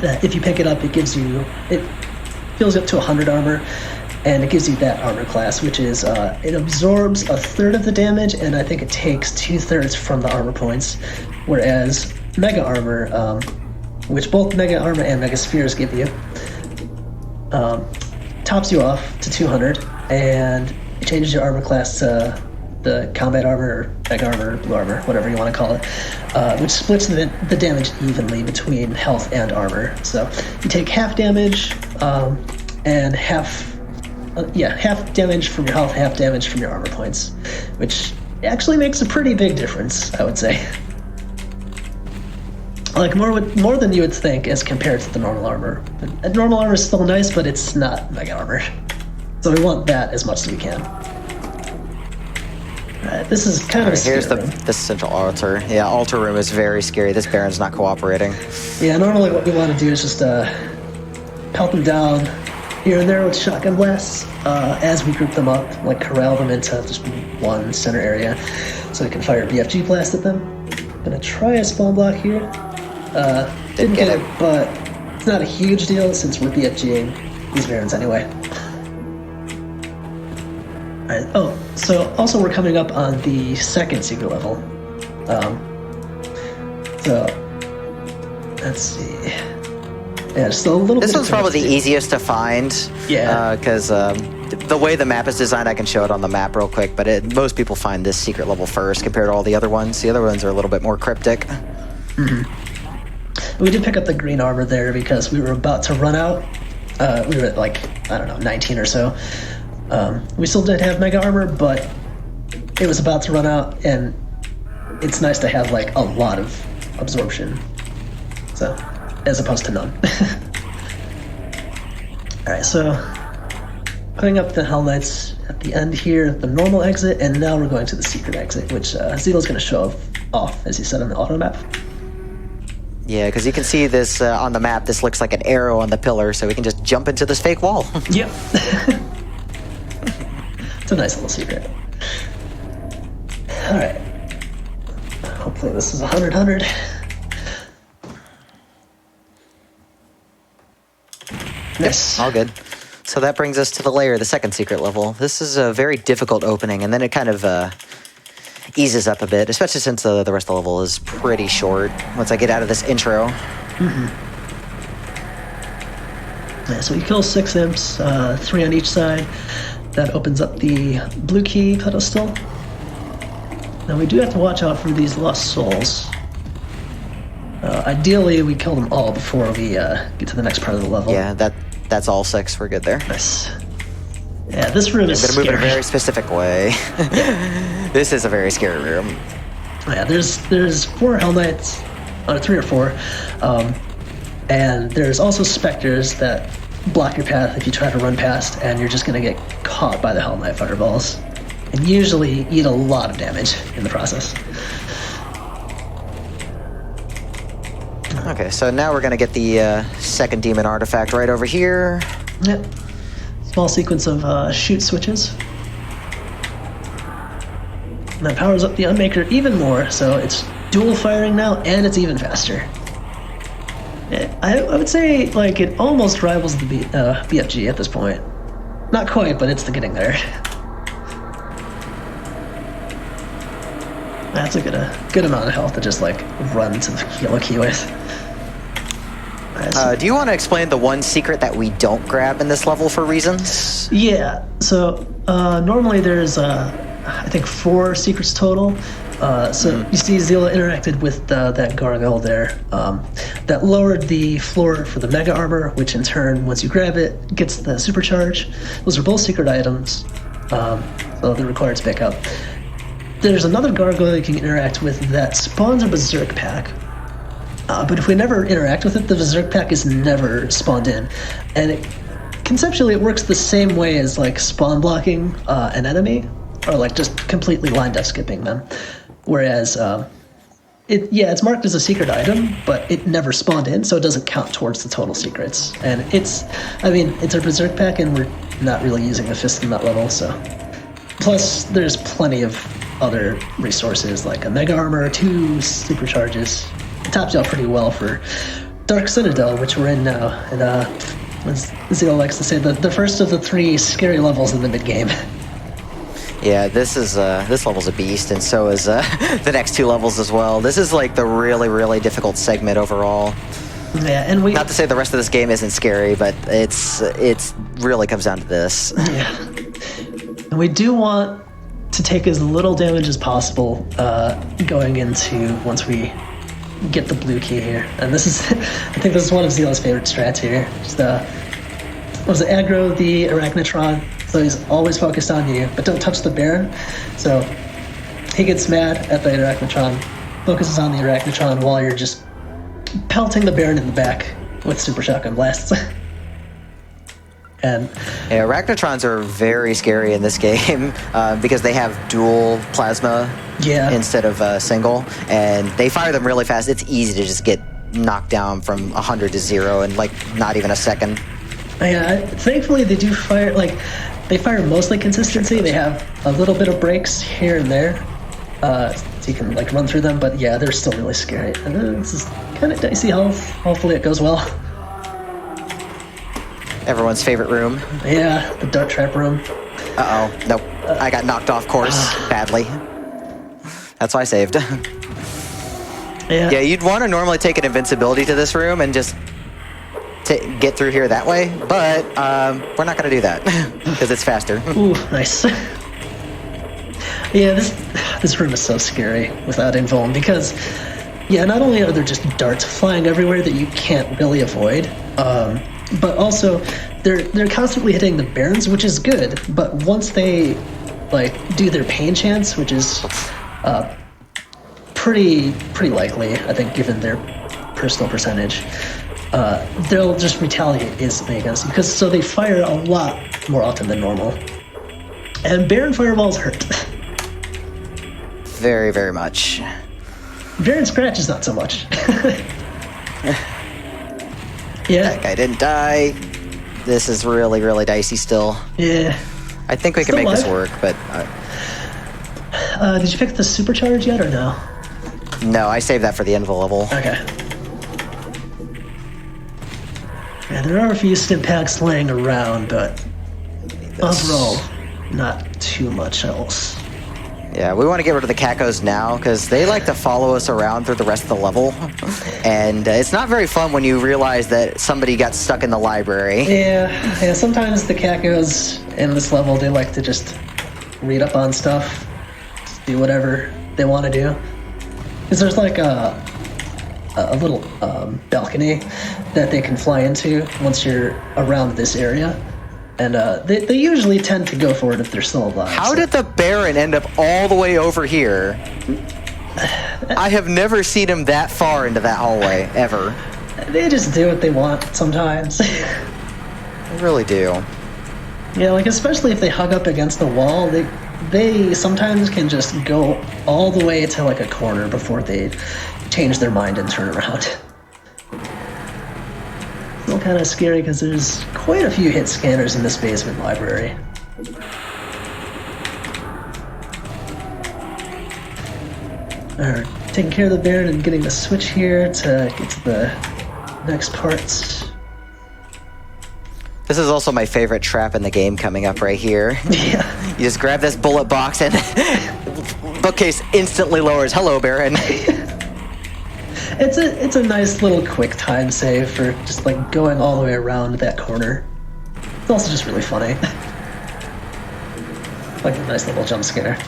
Speaker 3: If you pick it up, it fills up to 100 armor, and it gives you that armor class, which is it absorbs a third of the damage, and I think it takes 2/3 from the armor points. Whereas mega armor, which both mega armor and mega spheres give you, tops you off to 200, and it changes your armor class to the combat armor, or mega armor, blue armor, whatever you want to call it, which splits the damage evenly between health and armor. So you take half damage, and half damage from your health, half damage from your armor points, which actually makes a pretty big difference, I would say. Like more than you would think as compared to the normal armor. The normal armor is still nice, but it's not mega armor. So we want that as much as we can. Alright, this is kind of a scary room.
Speaker 2: Here's the central altar. Yeah, altar room is very scary. This Baron's not cooperating.
Speaker 3: Yeah, normally what we want to do is just pelt them down here and there with shotgun blasts as we group them up, like corral them into just one center area so we can fire a BFG blast at them. Gonna try a spawn block here. Didn't get it, but it's not a huge deal since we're BFGing these Barons anyway. Alright, oh, so also we're coming up on the second secret level. So, let's see. Yeah, just a little
Speaker 2: This
Speaker 3: bit
Speaker 2: one's probably the easiest to find.
Speaker 3: Yeah.
Speaker 2: Because the way the map is designed, I can show it on the map real quick, but most people find this secret level first compared to all the other ones. The other ones are a little bit more cryptic.
Speaker 3: We did pick up the green armor there because we were about to run out. We were at like, I don't know, 19 or so. We still did have mega armor, but it was about to run out, and it's nice to have like a lot of absorption. So as opposed to none. All right, so putting up the Hell Knights at the end here, the normal exit, and now we're going to the secret exit, which Zelo's going to show off, as he said on the auto map.
Speaker 2: Yeah, because you can see this on the map. This looks like an arrow on the pillar, so we can just jump into this fake wall.
Speaker 3: Yep. It's a nice little secret. All right. Hopefully this is 100. Nice.
Speaker 2: All good. So that brings us to the lair, the second secret level. This is a very difficult opening, and then it kind of eases up a bit, especially since the rest of the level is pretty short once I get out of this intro.
Speaker 3: Yeah, so you kill 6 imps, 3 on each side. That opens up the blue key pedestal. Now we do have to watch out for these lost souls. Ideally, we kill them all before we get to the next part of the level.
Speaker 2: Yeah, that's all 6. We're good there.
Speaker 3: Nice. Yeah, this room is
Speaker 2: I'm going to move in a
Speaker 3: scary.
Speaker 2: very specific way. This is a very scary room.
Speaker 3: Yeah, there's 4 Hell Knights, 3 or 4, and there's also specters that block your path if you try to run past, and you're just going to get caught by the Hell Knight fireballs, and usually eat a lot of damage in the process.
Speaker 2: Okay, so now we're going to get the second demon artifact right over here.
Speaker 3: Yep. Small sequence of shoot switches. And that powers up the Unmaker even more, so it's dual firing now, and it's even faster. I would say, like, it almost rivals the BFG at this point. Not quite, but it's getting there. That's a good amount of health to just, like, run to the yellow key with.
Speaker 2: Do you want to explain the one secret that we don't grab in this level for reasons?
Speaker 3: Yeah, so normally there's, I think, 4 secrets total. You see Zila interacted with that gargoyle there. That lowered the floor for the mega armor, which in turn, once you grab it, gets the supercharge. Those are both secret items, so they're required to pick up. There's another gargoyle you can interact with that spawns a berserk pack. But if we never interact with it, the berserk pack is never spawned in. And conceptually, it works the same way as, like, spawn blocking an enemy, or, like, just completely line death skipping them. Whereas, it's marked as a secret item, but it never spawned in, so it doesn't count towards the total secrets. And it's a berserk pack, and we're not really using the fist in that level, so. Plus, there's plenty of other resources, like a mega armor, 2 supercharges. It tops you out pretty well for Dark Citadel, which we're in now. And as Zero likes to say, the first of the 3 scary levels in the mid-game.
Speaker 2: Yeah, this level's a beast, and so is the next 2 levels as well. This is like the really, really difficult segment overall.
Speaker 3: Yeah, and
Speaker 2: not to say the rest of this game isn't scary, but it's really comes down to this.
Speaker 3: Yeah, and we do want to take as little damage as possible going into once we get the blue key here. And this is, I think this is one of Zelo's favorite strats here. Just aggro the Arachnotron, so he's always focused on you, but don't touch the Baron. So he gets mad at the Arachnotron, focuses on the Arachnotron while you're just pelting the Baron in the back with super shotgun blasts. And
Speaker 2: yeah, Arachnotrons are very scary in this game because they have dual plasma instead of single, and they fire them really fast. It's easy to just get knocked down from 100 to 0 in like not even a second.
Speaker 3: Yeah, thankfully they do fire, like, they fire mostly consistency. They have a little bit of breaks here and there, so you can, like, run through them, but yeah, they're still really scary. And this is kind of dicey health. Hopefully it goes well.
Speaker 2: Everyone's favorite room.
Speaker 3: Yeah, the dart trap room.
Speaker 2: Uh-oh. Nope. I got knocked off course badly. That's why I saved. Yeah, you'd want to normally take an invincibility to this room and just get through here that way, but we're not going to do that because it's faster.
Speaker 3: Ooh, nice. Yeah, this room is so scary without invuln because, yeah, not only are there just darts flying everywhere that you can't really avoid, but also they're constantly hitting the Barons, which is good. But once they, like, do their pain chance, which is pretty likely, I think, given their personal percentage, they'll just retaliate instantly against you, because so they fire a lot more often than normal. And Baron fireballs hurt.
Speaker 2: Very, very much.
Speaker 3: Baron scratches not so much. Yeah.
Speaker 2: That guy didn't die. This is really, really dicey still.
Speaker 3: Yeah.
Speaker 2: I think we can
Speaker 3: Still
Speaker 2: make this
Speaker 3: alive.
Speaker 2: work, but
Speaker 3: Did you pick the supercharge yet or no?
Speaker 2: no, I saved that for the Invul level.
Speaker 3: Okay. Yeah, there are a few stim packs laying around, but overall, not too much else.
Speaker 2: Yeah, we want to get rid of the Cacos now because they like to follow us around through the rest of the level. And it's not very fun when you realize that somebody got stuck in the library.
Speaker 3: Yeah, sometimes the Cacos in this level, they like to just read up on stuff, just do whatever they want to do. Because there's like a little balcony that they can fly into once you're around this area. And they usually tend to go for it if they're still alive.
Speaker 2: How did the Baron end up all the way over here? I have never seen him that far into that hallway, ever.
Speaker 3: They just do what they want sometimes.
Speaker 2: I really do.
Speaker 3: Yeah, like especially if they hug up against the wall, they sometimes can just go all the way to like a corner before they change their mind and turn around. Still kind of scary because there's quite a few hit scanners in this basement library. Alright, taking care of the Baron and getting the switch here to get to the next parts.
Speaker 2: This is also my favorite trap in the game coming up right here.
Speaker 3: Yeah.
Speaker 2: You just grab this bullet box and bookcase instantly lowers. Hello, Baron.
Speaker 3: It's a nice little quick time save for just like going all the way around that corner. It's also just really funny. Like a nice little jump scare.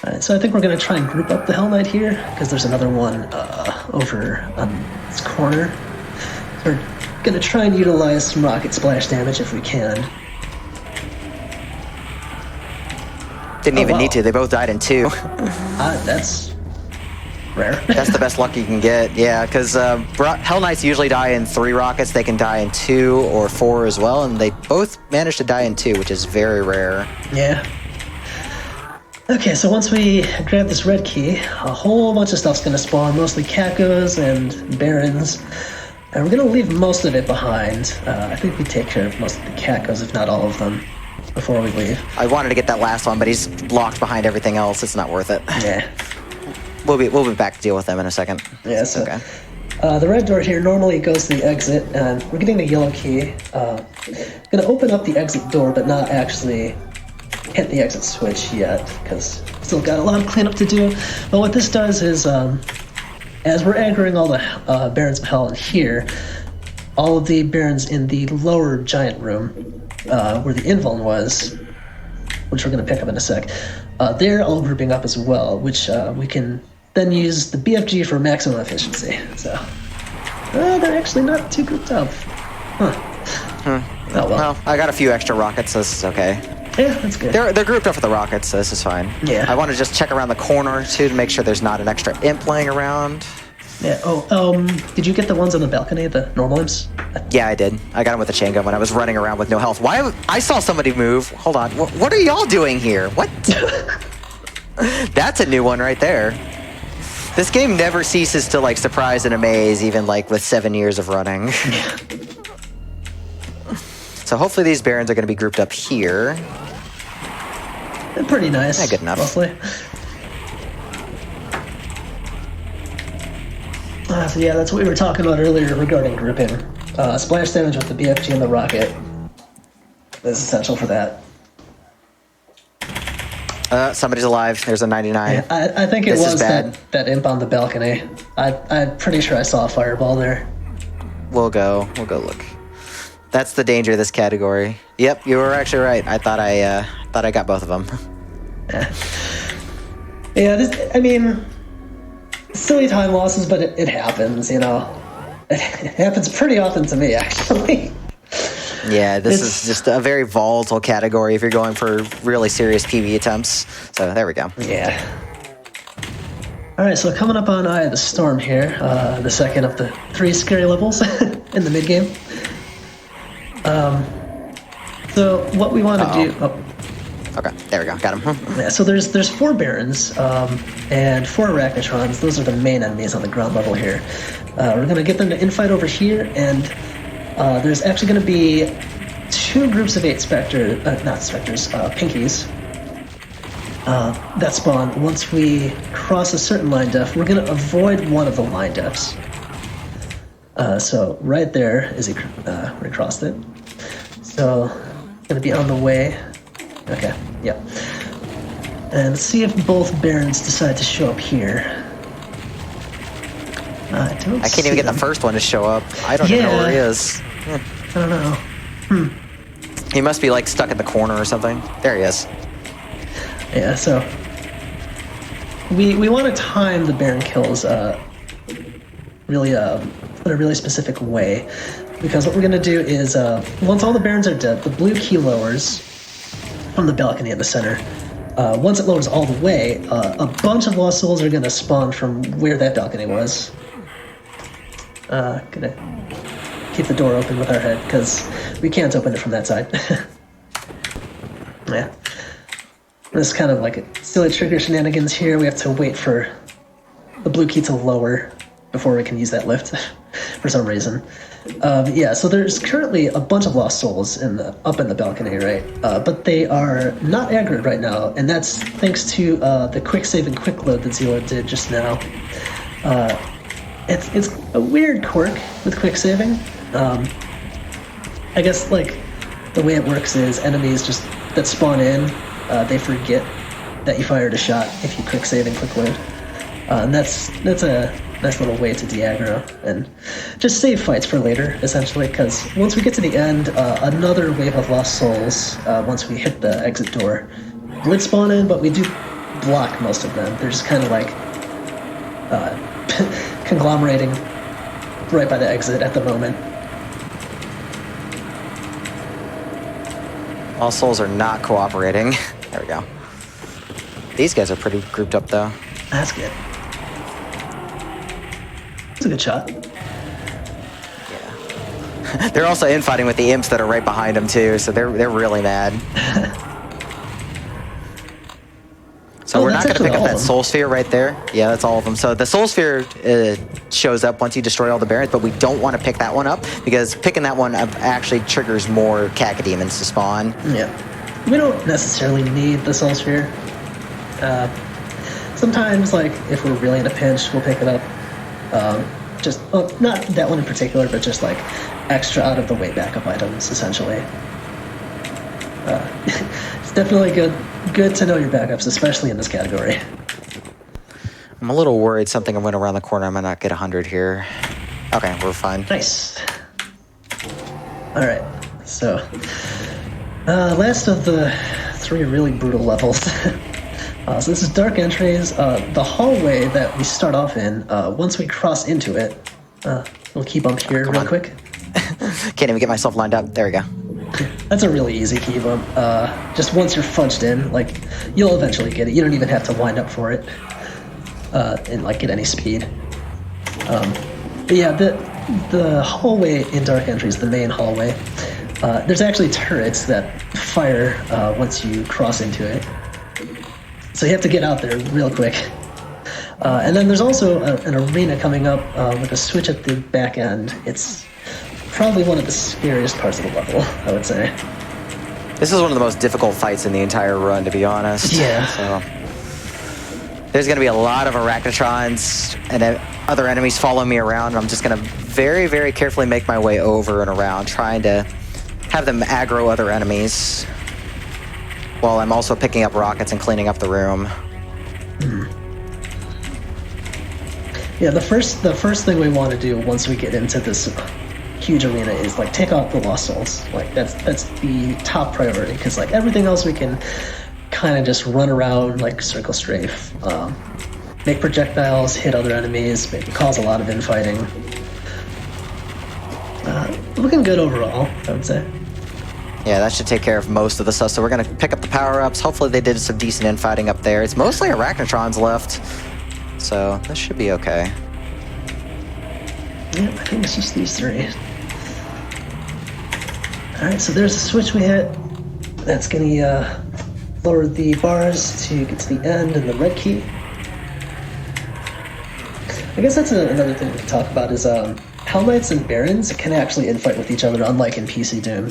Speaker 3: Alright, so I think we're gonna try and group up the Hell Knight here, because there's another one over on this corner. So we're gonna try and utilize some rocket splash damage if we can.
Speaker 2: Didn't even need to. They both died in 2.
Speaker 3: That's rare.
Speaker 2: That's the best luck you can get. Yeah, because Hell Knights usually die in 3 rockets. They can die in 2 or 4 as well, and they both managed to die in 2, which is very rare.
Speaker 3: Yeah. Okay, so once we grab this red key, a whole bunch of stuff's gonna spawn, mostly Cacos and Barons. And we're gonna leave most of it behind. I think we take care of most of the Cacos, if not all of them, before we leave.
Speaker 2: I wanted to get that last one, but he's locked behind everything else. It's not worth it.
Speaker 3: Yeah.
Speaker 2: We'll be back to deal with them in a second.
Speaker 3: Yeah, so
Speaker 2: Okay.
Speaker 3: The red door here normally goes to the exit, and we're getting the yellow key. Gonna open up the exit door, but not actually hit the exit switch yet, because still got a lot of cleanup to do. But what this does is, as we're anchoring all the Barons of Hell in here, all of the Barons in the lower giant room, where the Invuln was, which we're going to pick up in a sec, they're all grouping up as well, which we can then use the BFG for maximum efficiency. So, they're actually not too grouped up. Huh. Oh well.
Speaker 2: Well, I got a few extra rockets, so this is okay.
Speaker 3: Yeah, that's good.
Speaker 2: They're grouped up with the rockets, so this is fine.
Speaker 3: Yeah.
Speaker 2: I want to just check around the corner, too, to make sure there's not an extra imp laying around.
Speaker 3: Yeah. Did you get the ones on the balcony, the normal imps?
Speaker 2: Yeah, I did. I got him with a chain gun when I was running around with no health. Why? I saw somebody move. Hold on. What are y'all doing here? What? That's a new one right there. This game never ceases to, like, surprise and amaze, even, like, with 7 years of running. So hopefully these Barons are going to be grouped up here.
Speaker 3: They're pretty nice.
Speaker 2: Yeah, good enough.
Speaker 3: Mostly. So yeah, that's what we were talking about earlier regarding grouping. Splash damage with the BFG and the rocket is essential for that.
Speaker 2: Somebody's alive. There's a 99.
Speaker 3: Yeah, I think it
Speaker 2: This is
Speaker 3: was
Speaker 2: bad.
Speaker 3: that imp on the balcony. I'm pretty sure I saw a fireball there.
Speaker 2: We'll go look. That's the danger of this category. Yep, you were actually right. I thought I got both of them.
Speaker 3: Yeah, I mean, silly time losses, but it happens, you know. It happens pretty often to me, actually.
Speaker 2: Yeah, this is just a very volatile category if you're going for really serious PvE attempts. So there we go.
Speaker 3: Yeah. All right, so coming up on Eye of the Storm here, the second of the 3 scary levels. in the mid game. So what we want to do. Oh,
Speaker 2: Okay, there we go. Got him.
Speaker 3: yeah, so there's 4 Barons and 4 Arachnotrons. Those are the main enemies on the ground level here. We're going to get them to infight over here, and there's actually going to be 2 groups of 8 Pinkies that spawn. Once we cross a certain line def, we're going to avoid one of the line defs. So right there is he recrossed it. So going to be on the way. Okay, yeah. And let's see if both Barons decide to show up here. I
Speaker 2: can't even get the first one to show up. I don't even know where he is.
Speaker 3: I don't know.
Speaker 2: He must be like stuck in the corner or something. There he is.
Speaker 3: Yeah, so we want to time the Baron kills really in a really specific way, because what we're going to do is once all the Barons are dead, the blue key lowers from the balcony in the center. Once it lowers all the way, a bunch of Lost Souls are going to spawn from where that balcony was. Gonna keep the door open with our head, because we can't open it from that side. Yeah. This is kind of like a silly trigger shenanigans here. We have to wait for the blue key to lower before we can use that lift for some reason. Yeah, so there's currently a bunch of Lost Souls up in the balcony, right? But they are not aggroed right now, and that's thanks to the quick save and quick load that Zero did just now. It's a weird quirk with quick saving. I guess like the way it works is enemies just that spawn in, they forget that you fired a shot if you quick save and quick load. And that's a nice little way to de-aggro and just save fights for later, essentially, because once we get to the end, another wave of Lost Souls, once we hit the exit door, would spawn in, but we do block most of them. They're just kind of like conglomerating right by the exit at the moment.
Speaker 2: All Souls are not cooperating. There we go. These guys are pretty grouped up, though.
Speaker 3: That's good. It's a good shot.
Speaker 2: Yeah. They're also infighting with the imps that are right behind them, too, so they're really mad. So we're not going to pick up that Soul Sphere right there. Yeah, that's all of them. So the Soul Sphere shows up once you destroy all the Barons, but we don't want to pick that one up, because picking that one up actually triggers more Cacodemons to spawn.
Speaker 3: Yeah. We don't necessarily need the Soul Sphere. Sometimes, like, if we're really in a pinch, we'll pick it up. Not that one in particular, but just like extra out of the way backup items, essentially. It's definitely good to know your backups, especially in this category.
Speaker 2: I'm a little worried something went around the corner. I might not get 100 here. Okay, we're fine.
Speaker 3: Nice. All right, so last of the 3 really brutal levels. So this is Dark Entries. The hallway that we start off in, once we cross into it, we'll key bump here real quick.
Speaker 2: Can't even get myself lined up. There we go.
Speaker 3: That's a really easy key bump. Just once you're fudged in, like, you'll eventually get it. You don't even have to wind up for it and like get any speed. But yeah, the hallway in Dark Entries, the main hallway, there's actually turrets that fire once you cross into it. So you have to get out there real quick. And then there's also an arena coming up with a switch at the back end. It's probably one of the scariest parts of the level, I would say.
Speaker 2: This is one of the most difficult fights in the entire run, to be honest.
Speaker 3: Yeah.
Speaker 2: So there's going to be a lot of Arachnotrons and other enemies following me around. I'm just going to very, very carefully make my way over and around, trying to have them aggro other enemies, while I'm also picking up rockets and cleaning up the room.
Speaker 3: Yeah, the first thing we want to do once we get into this huge arena is like take out the Lost Souls. Like that's the top priority, because like everything else we can kind of just run around, like circle strafe, make projectiles, hit other enemies, maybe cause a lot of infighting. Looking good overall, I would say.
Speaker 2: Yeah, that should take care of most of the stuff. So we're going to pick up the power-ups. Hopefully they did some decent infighting up there. It's mostly Arachnotrons left, so this should be okay.
Speaker 3: Yeah, I think it's just these 3. Alright, so there's a switch we hit. That's gonna lower the bars to get to the end and the red key. I guess that's another thing we can talk about is Hell Knights and Barons can actually infight with each other, unlike in PC Doom.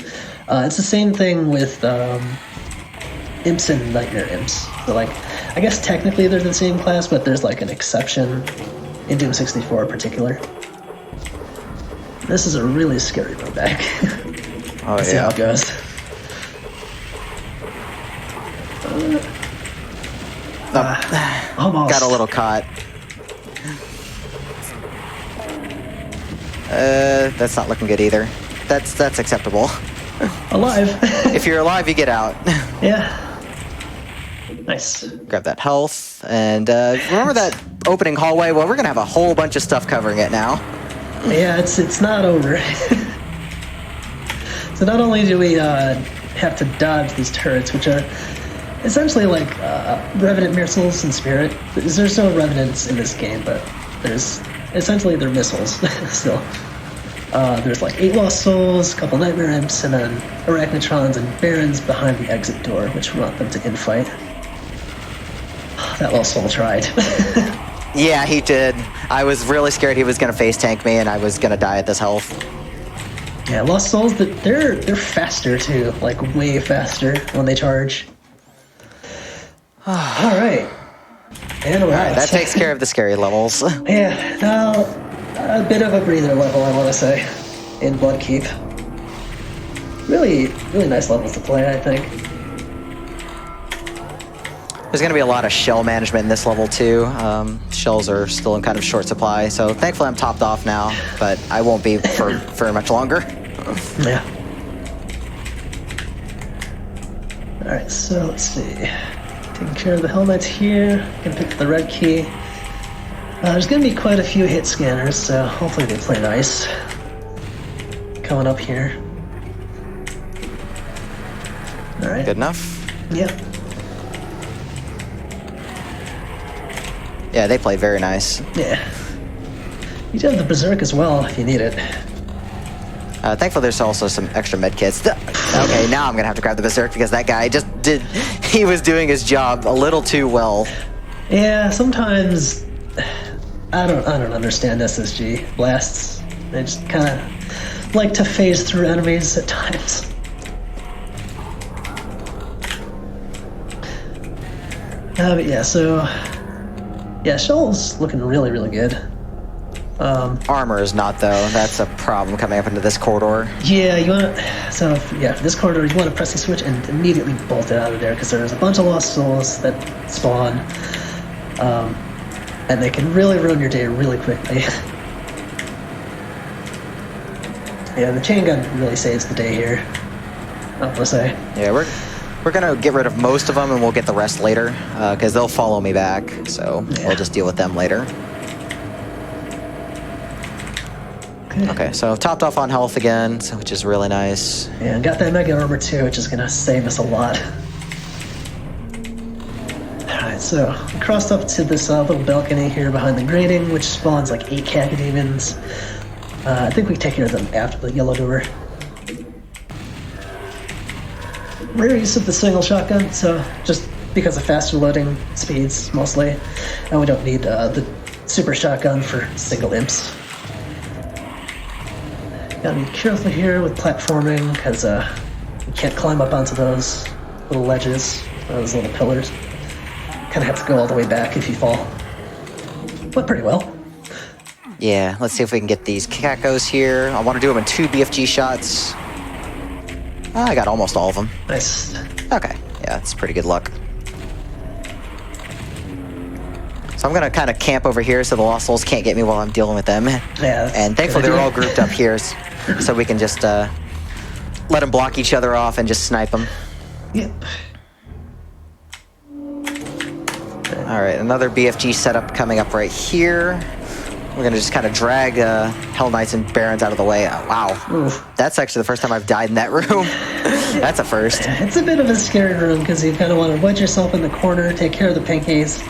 Speaker 3: It's the same thing with Imps and Nightmare Imps. So, like, I guess technically they're the same class, but there's, like, an exception in Doom 64 in particular. This is a really scary run back.
Speaker 2: Oh,
Speaker 3: Let's see how it goes. Almost.
Speaker 2: Got a little caught. That's not looking good either. That's acceptable.
Speaker 3: Alive.
Speaker 2: If you're alive, you get out.
Speaker 3: Yeah. Nice.
Speaker 2: Grab that health, and remember that opening hallway? Well, we're gonna have a whole bunch of stuff covering it now.
Speaker 3: Yeah, it's not over. So not only do we have to dodge these turrets, which are essentially like Revenant missiles in Spirit. There's no Revenants in this game, but there's essentially they're missiles still. There's like 8 Lost Souls, a couple Nightmare Imps, and then Arachnotrons and Barons behind the exit door, which we want them to infight. That Lost Soul tried.
Speaker 2: Yeah, he did. I was really scared he was gonna face tank me, and I was gonna die at this health.
Speaker 3: Yeah, Lost Souls, they're faster too, like way faster when they charge. All right. And we're out.
Speaker 2: That takes care of the scary levels.
Speaker 3: Yeah, now a bit of a breather level, I want to say, in Bloodkeep. Really, really nice levels to play, I think.
Speaker 2: There's going to be a lot of shell management in this level too. Shells are still in kind of short supply, so thankfully I'm topped off now, but I won't be for very much longer.
Speaker 3: Yeah. All right, so let's see. Taking care of the Hell Knights here. Gonna pick the red key. There's gonna be quite a few hit scanners, so hopefully they play nice. Coming up here. All right.
Speaker 2: Good enough?
Speaker 3: Yep.
Speaker 2: Yeah, they play very nice.
Speaker 3: Yeah. You do have the Berserk as well if you need it.
Speaker 2: Thankfully, there's also some extra med kits. Okay, now I'm gonna have to grab the Berserk because that guy he was doing his job a little too well.
Speaker 3: Yeah, sometimes I don't understand SSG blasts. They just kind of like to phase through enemies at times. But yeah, so yeah, Shell's looking really, really good.
Speaker 2: Armor is not, though. That's a problem coming up into this corridor.
Speaker 3: Yeah, you want to... So, yeah, for this corridor, you want to press the switch and immediately bolt it out of there, because there's a bunch of Lost Souls that spawn, and they can really ruin your day really quickly. Yeah, the chain gun really saves the day here, I want to say.
Speaker 2: Yeah, we're going to get rid of most of them, and we'll get the rest later, because they'll follow me back, so we'll just deal with them later. Okay, so topped off on health again, which is really nice.
Speaker 3: Yeah, and got that Mega Armor too, which is going to save us a lot. Alright, so we crossed up to this little balcony here behind the grating, which spawns like 8 Cacodemons. I think we take care of them after the yellow door. Rare use of the single shotgun, so just because of faster loading speeds mostly, and we don't need the super shotgun for single imps. Gotta be careful here with platforming, because you can't climb up onto those little ledges, those little pillars. Kind of have to go all the way back if you fall. Went pretty well.
Speaker 2: Yeah, let's see if we can get these cacos here. I want to do them in 2 BFG shots. I got almost all of them.
Speaker 3: Nice.
Speaker 2: Okay, yeah, that's pretty good luck. So I'm gonna kind of camp over here so the Lost Souls can't get me while I'm dealing with them.
Speaker 3: Yeah,
Speaker 2: and thankfully they're all grouped up here, so we can just let them block each other off and just snipe them.
Speaker 3: Yep.
Speaker 2: All right, another BFG setup coming up right here. We're gonna just kind of drag Hell Knights and Barons out of the way. Oh, wow,
Speaker 3: Oof.
Speaker 2: That's actually the first time I've died in that room. That's a first.
Speaker 3: It's a bit of a scary room because you kind of want to wedge yourself in the corner, take care of the pinkies,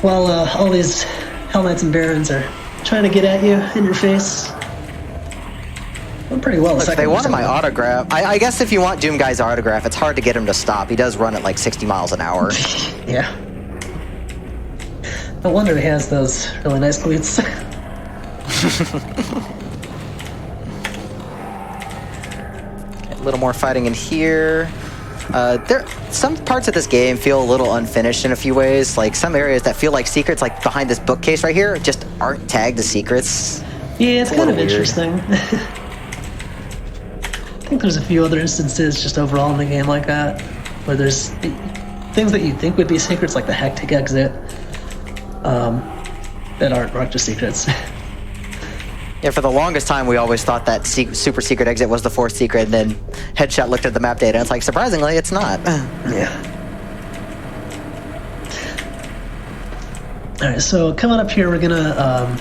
Speaker 3: while all these Hell Knights and Barons are trying to get at you in your face. Went pretty well.
Speaker 2: Look, they wanted my autograph. I guess if you want Doom Guy's autograph, it's hard to get him to stop. He does run at like 60 miles an hour.
Speaker 3: Yeah. No wonder he has those really nice glutes.
Speaker 2: A little more fighting in here. Some parts of this game feel a little unfinished in a few ways. Like some areas that feel like secrets, like behind this bookcase right here, just aren't tagged as secrets.
Speaker 3: Yeah, it's kind of
Speaker 2: weird.
Speaker 3: interesting. I think there's a few other instances just overall in the game like that, where there's things that you'd think would be secrets, like the hectic exit, that aren't marked as secrets.
Speaker 2: Yeah, for the longest time, we always thought that super secret exit was the fourth secret, and then Headshot looked at the map data, and it's like, surprisingly, it's not.
Speaker 3: Yeah. Alright, so coming up here, we're gonna,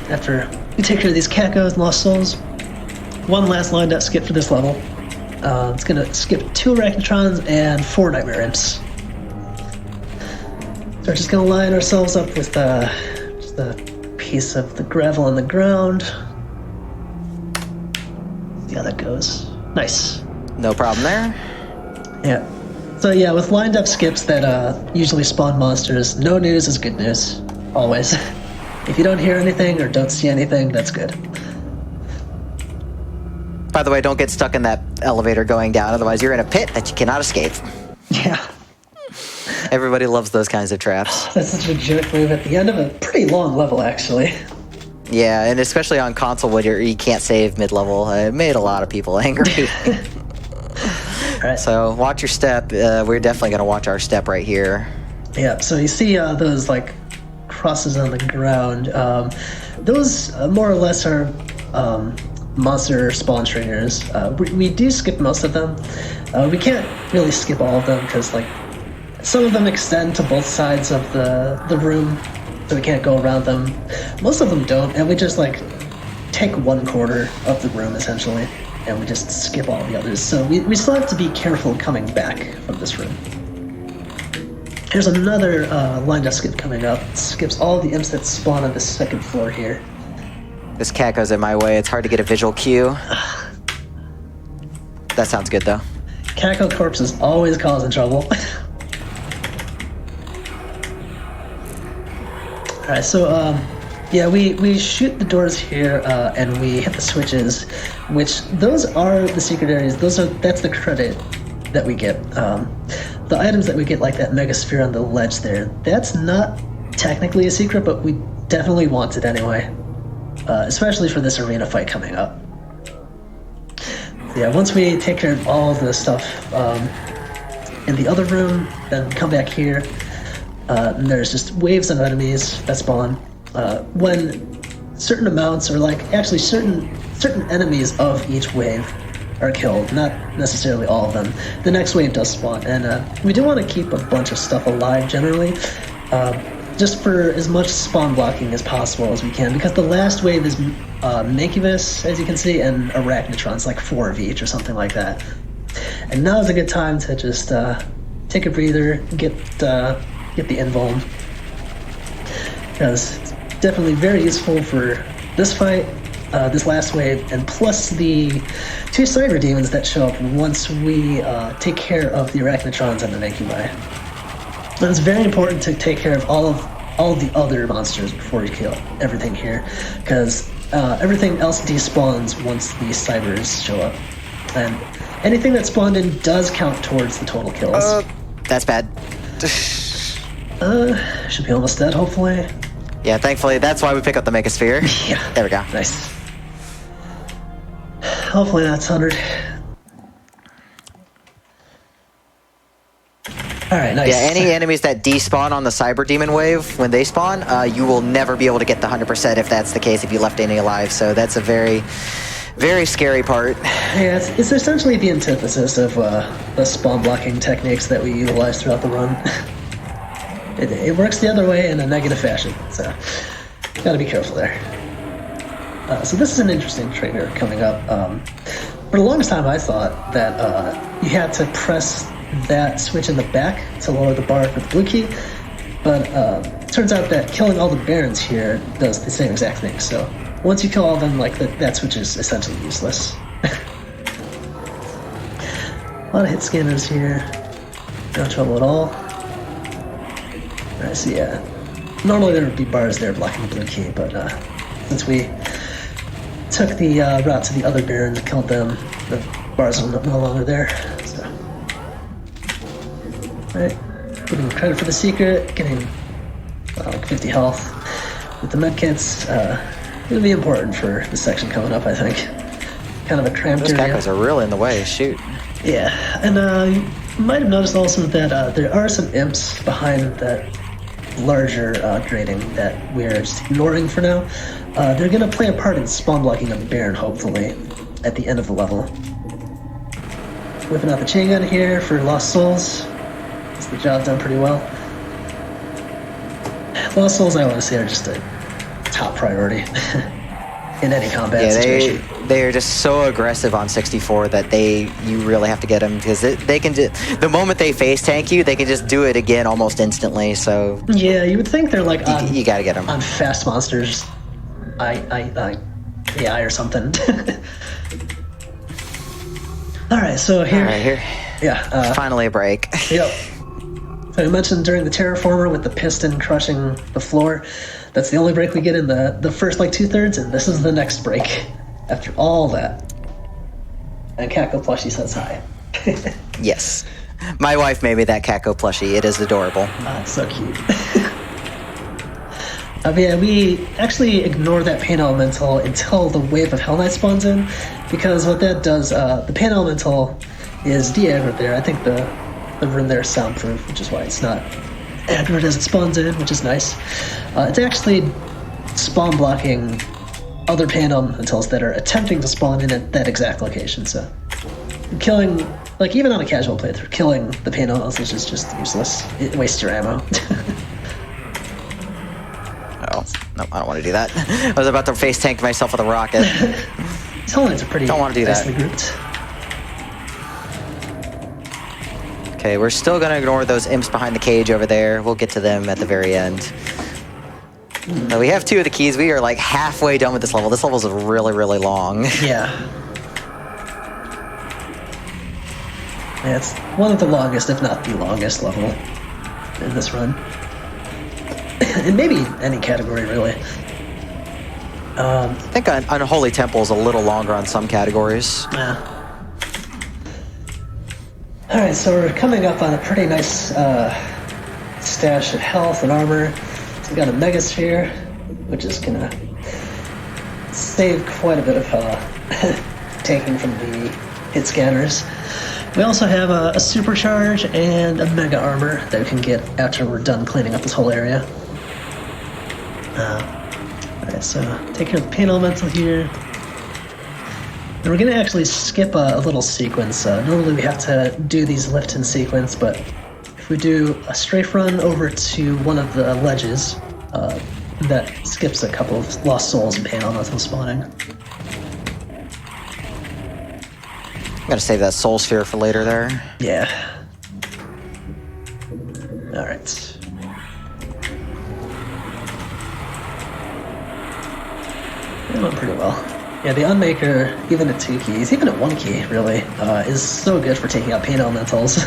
Speaker 3: after we take care of these Cacos and Lost Souls, one last lined up skip for this level. It's gonna skip 2 Arachnotrons and 4 Nightmare Imps. So we're just gonna line ourselves up with just a piece of the gravel on the ground. See how that goes. Nice.
Speaker 2: No problem there.
Speaker 3: Yeah. So yeah, with lined up skips that usually spawn monsters, no news is good news. Always. If you don't hear anything or don't see anything, that's good.
Speaker 2: By the way, don't get stuck in that elevator going down, otherwise you're in a pit that you cannot escape.
Speaker 3: Yeah.
Speaker 2: Everybody loves those kinds of traps.
Speaker 3: That's such a jerk move at the end of a pretty long level, actually.
Speaker 2: Yeah, and especially on console when you can't save mid-level, it made a lot of people angry.
Speaker 3: Right.
Speaker 2: So watch your step. We're definitely going to watch our step right here.
Speaker 3: Yeah, so you see those like crosses on the ground. Those more or less are monster spawn triggers. We do skip most of them. We can't really skip all of them because like some of them extend to both sides of the room, so we can't go around them. Most of them don't, and we just like take 1/4 of the room essentially, and we just skip all the others. So we still have to be careful coming back from this room. Here's another lined up skip coming up. It skips all the imps that spawn on the second floor here.
Speaker 2: This cat goes in my way. It's hard to get a visual cue. That sounds good though.
Speaker 3: Caco Corpse is always causing trouble. Alright, so yeah, we shoot the doors here and we hit the switches, which those are the secret areas. That's the credit that we get. The items that we get, like that megasphere on the ledge there, that's not technically a secret, but we definitely want it anyway, especially for this arena fight coming up. Yeah, once we take care of all the stuff in the other room, then come back here. And there's just waves of enemies that spawn. When certain amounts, or like actually certain enemies of each wave are killed, not necessarily all of them, the next wave does spawn. And we do want to keep a bunch of stuff alive generally, just for as much spawn blocking as possible as we can, because the last wave is Mancubus, as you can see, and Arachnotrons, like 4 of each or something like that. And now is a good time to just take a breather, get the invuln, because it's definitely very useful for this fight, this last wave, and plus the 2 cyber demons that show up once we take care of the Arachnotrons and the Mancubi. And it's very important to take care of all the other monsters before you kill everything here, because everything else despawns once the cybers show up, and anything that spawned in does count towards the total kills.
Speaker 2: That's bad.
Speaker 3: Should be almost dead, hopefully.
Speaker 2: Yeah, thankfully, that's why we pick up the Megasphere.
Speaker 3: Yeah.
Speaker 2: There we go.
Speaker 3: Nice. Hopefully that's 100. Alright, nice.
Speaker 2: Yeah, any enemies that despawn on the Cyber Demon wave, when they spawn, you will never be able to get the 100% if that's the case, if you left any alive. So that's a very, very scary part.
Speaker 3: Yeah, it's essentially the antithesis of the spawn blocking techniques that we utilize throughout the run. It works the other way in a negative fashion, so gotta be careful there. So this is an interesting trigger coming up. For the longest time I thought that you had to press that switch in the back to lower the bar for the blue key, but it turns out that killing all the barons here does the same exact thing. So once you kill all of them, like that switch is essentially useless. lot of hit scanners here. No trouble at all. Alright, so yeah. Normally there would be bars there blocking the blue key, but since we took the route to the other Baron and killed them, the bars are no longer there. So. Alright, getting credit for the secret, getting 50 health with the medkits. It'll be important for the section coming up, I think. Kind of a cramped
Speaker 2: Those
Speaker 3: area.
Speaker 2: cacos are really in the way. Shoot.
Speaker 3: Yeah, and you might have noticed also that there are some imps behind that larger grading that we're just ignoring for now. They're going to play a part in spawn blocking of the Baron, hopefully, at the end of the level. Whipping out the chain gun here for Lost Souls. Gets the job done pretty well. Lost Souls, I want to say, are just a top priority in any combat situation.
Speaker 2: They're just so aggressive on 64 that you really have to get them, because they can just, the moment they face tank you, they can just do it again almost instantly. So
Speaker 3: yeah, you would think they're like
Speaker 2: you gotta get them
Speaker 3: on fast monsters, AI or something. All right, so here, yeah,
Speaker 2: finally a break.
Speaker 3: Yep. So I mentioned during the terraformer with the piston crushing the floor, that's the only break we get in the first like 2/3, and this is the next break after all that. And Kako plushie says hi.
Speaker 2: Yes, my wife made me that Kako plushie. It is adorable.
Speaker 3: It's so cute. But yeah, we actually ignore that pain elemental until the wave of Hell Knight spawns in, because what that does, the pain elemental is de-aggroed there. I think the room there is soundproof, which is why it's not aggroed as it spawns in, which is nice. It's actually spawn blocking other pain elementals that are attempting to spawn in at that exact location. So killing, like even on a casual playthrough, killing the pain elementals is just useless. It wastes your ammo.
Speaker 2: Oh, no, I don't want to do that. I was about to face tank myself with a rocket.
Speaker 3: These Hell Knights are pretty
Speaker 2: Don't want to do that.
Speaker 3: nicely grouped.
Speaker 2: Okay, we're still gonna ignore those imps behind the cage over there. We'll get to them at the very end. Now, we have 2 of the keys. We are like halfway done with this level. This level's really, really long.
Speaker 3: Yeah. Yeah, it's one of the longest, if not the longest level in this run. And maybe any category, really.
Speaker 2: I think Unholy Temple is a little longer on some categories.
Speaker 3: Yeah. Alright, so we're coming up on a pretty nice stash of health and armor. So we got a Megasphere, which is gonna save quite a bit of taking from the hit scanners. We also have a Supercharge and a Mega Armor that we can get after we're done cleaning up this whole area. Alright, so take care of the pain elemental here. And we're going to actually skip a little sequence. Normally we have to do these lift in sequence, but if we do a strafe run over to one of the ledges, that skips a couple of Lost Souls and pain elemental spawning.
Speaker 2: I'm gonna save that Soul Sphere for later there.
Speaker 3: Yeah. Alright. It went pretty well. Yeah, the Unmaker, even at 2 keys, even at 1 key, really, is so good for taking out pain elementals.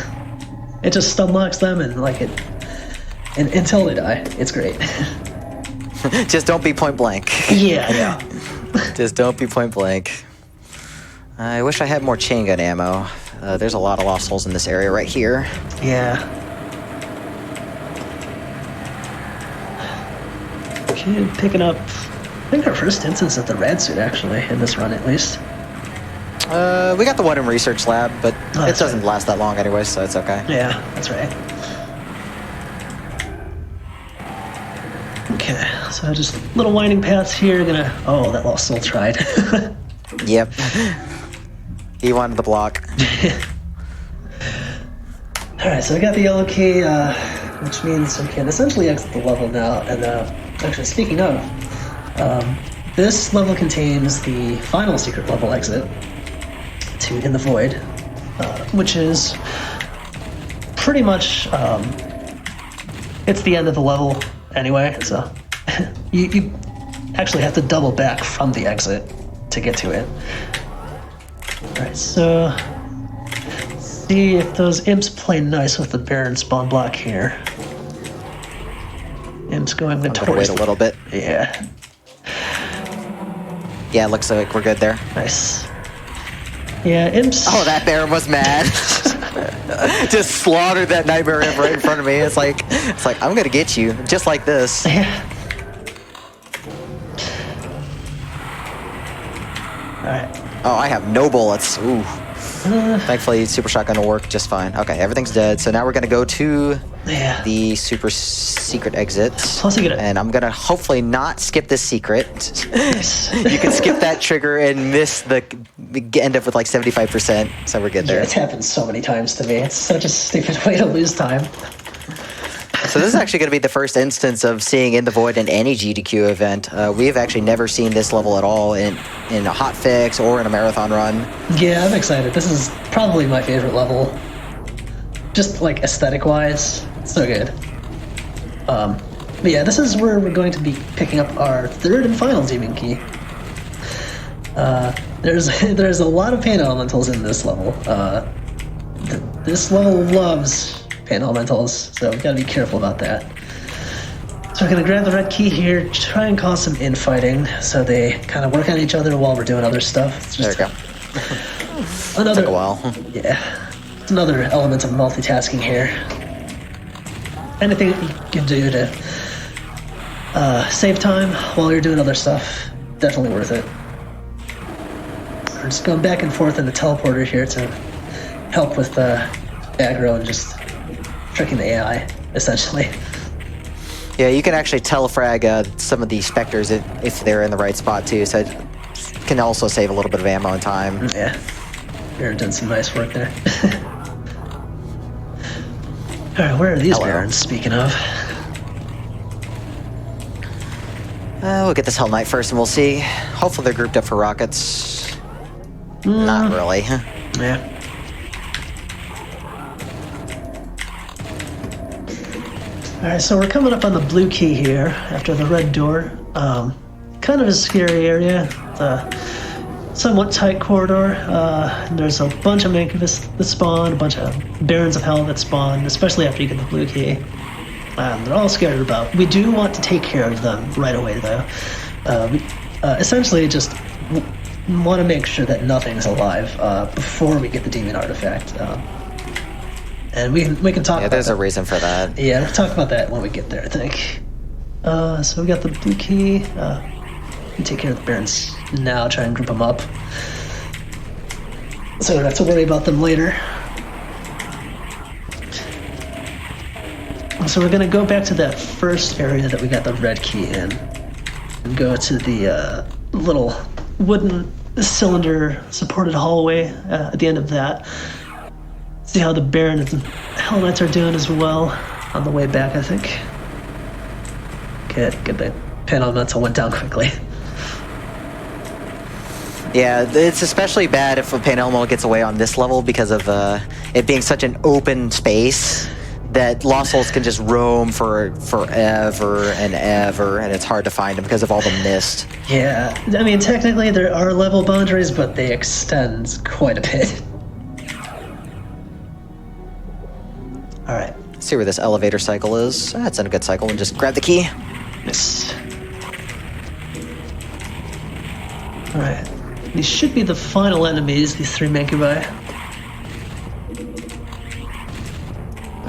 Speaker 3: It just stun locks them and until they die. It's great.
Speaker 2: Just don't be point blank.
Speaker 3: Yeah.
Speaker 2: Just don't be point blank. I wish I had more chain gun ammo. There's a lot of Lost Souls in this area right here.
Speaker 3: Yeah. Okay, picking up, I think our first instance of the rad suit, actually, in this run at least.
Speaker 2: We got the one in research lab, but it doesn't
Speaker 3: right.
Speaker 2: last that long anyway, so it's okay.
Speaker 3: Yeah, that's right. Okay, so just little winding paths here. Oh, that Lost Soul tried.
Speaker 2: Yep. He wanted the block.
Speaker 3: Alright, so we got the yellow key, which means we can essentially exit the level now. And actually, speaking of, this level contains the final secret level exit to In the Void, which is pretty much, it's the end of the level anyway, so you actually have to double back from the exit to get to it. Alright, so let's See if those imps play nice with the Baron spawn block here. Imps going
Speaker 2: I'm gonna wait a little bit.
Speaker 3: Yeah.
Speaker 2: Yeah, it looks like we're good there.
Speaker 3: Nice. Yeah, imps.
Speaker 2: Oh, that Baron was mad. Just slaughtered that Nightmare Imp right in front of me. It's like I'm gonna get you, just like this.
Speaker 3: Yeah. Alright.
Speaker 2: Oh, I have no bullets. Ooh. Thankfully, Super Shotgun will work just fine. Okay, everything's dead. So now we're gonna go to the super secret exit.
Speaker 3: Plus you get it.
Speaker 2: And I'm gonna hopefully not skip this secret.
Speaker 3: Nice.
Speaker 2: You can skip that trigger and miss end up with like 75%. So we're good
Speaker 3: Yeah,
Speaker 2: there.
Speaker 3: it's happened so many times to me. It's such a stupid way to lose time.
Speaker 2: So this is actually going to be the first instance of seeing In the Void in any GDQ event. We've actually never seen this level at all in a hotfix or in a marathon run.
Speaker 3: Yeah, I'm excited. This is probably my favorite level. Just like aesthetic-wise, it's so good. But yeah, this is where we're going to be picking up our third and final demon key. There's a lot of pain elementals in this level. This level loves pain elementals, so we've got to be careful about that. So we're going to grab the red key here, try and cause some infighting, so they kind of work on each other while we're doing other stuff. It's just
Speaker 2: There we go.
Speaker 3: another,
Speaker 2: Took a while.
Speaker 3: Yeah, it's another element of multitasking here. Anything you can do to save time while you're doing other stuff, definitely worth it. We're just going back and forth in the teleporter here to help with aggro and just tricking the AI, essentially.
Speaker 2: Yeah, you can actually telefrag some of the specters if they're in the right spot too, so it can also save a little bit of ammo and time.
Speaker 3: Yeah, you're doing some nice work there. Alright, where are these barons, speaking of?
Speaker 2: We'll get this Hell Knight first and we'll see. Hopefully they're grouped up for rockets. Not really.
Speaker 3: Yeah. Alright, so we're coming up on the blue key here after the red door. Kind of a scary area. It's a somewhat tight corridor. And there's a bunch of Mancubus that spawn, a bunch of Barons of Hell that spawn, especially after you get the blue key. They're all scared about. We do want to take care of them right away, though. We essentially just want to make sure that nothing's alive before we get the demon artifact. And we can talk about
Speaker 2: there's
Speaker 3: that.
Speaker 2: a reason for that.
Speaker 3: Yeah, we'll talk about that when we get there, I think. So we got the blue key. We take care of the Barons now, try and group them up. So we don't have to worry about them later. So we're going to go back to that first area that we got the red key in. And go to the little wooden cylinder supported hallway at the end of that. See how the Baron and Hell Knights are doing as well on the way back, I think. Good. The pain elemental went down quickly.
Speaker 2: Yeah, it's especially bad if a pain elemental gets away on this level because of it being such an open space that Lost Souls can just roam for forever and ever, and it's hard to find them because of all the mist.
Speaker 3: Yeah, I mean, technically there are level boundaries, but they extend quite a bit. Alright.
Speaker 2: See where this elevator cycle is. That's in a good cycle, and just grab the key.
Speaker 3: Yes. Alright. These should be the final enemies, these three Mancubi.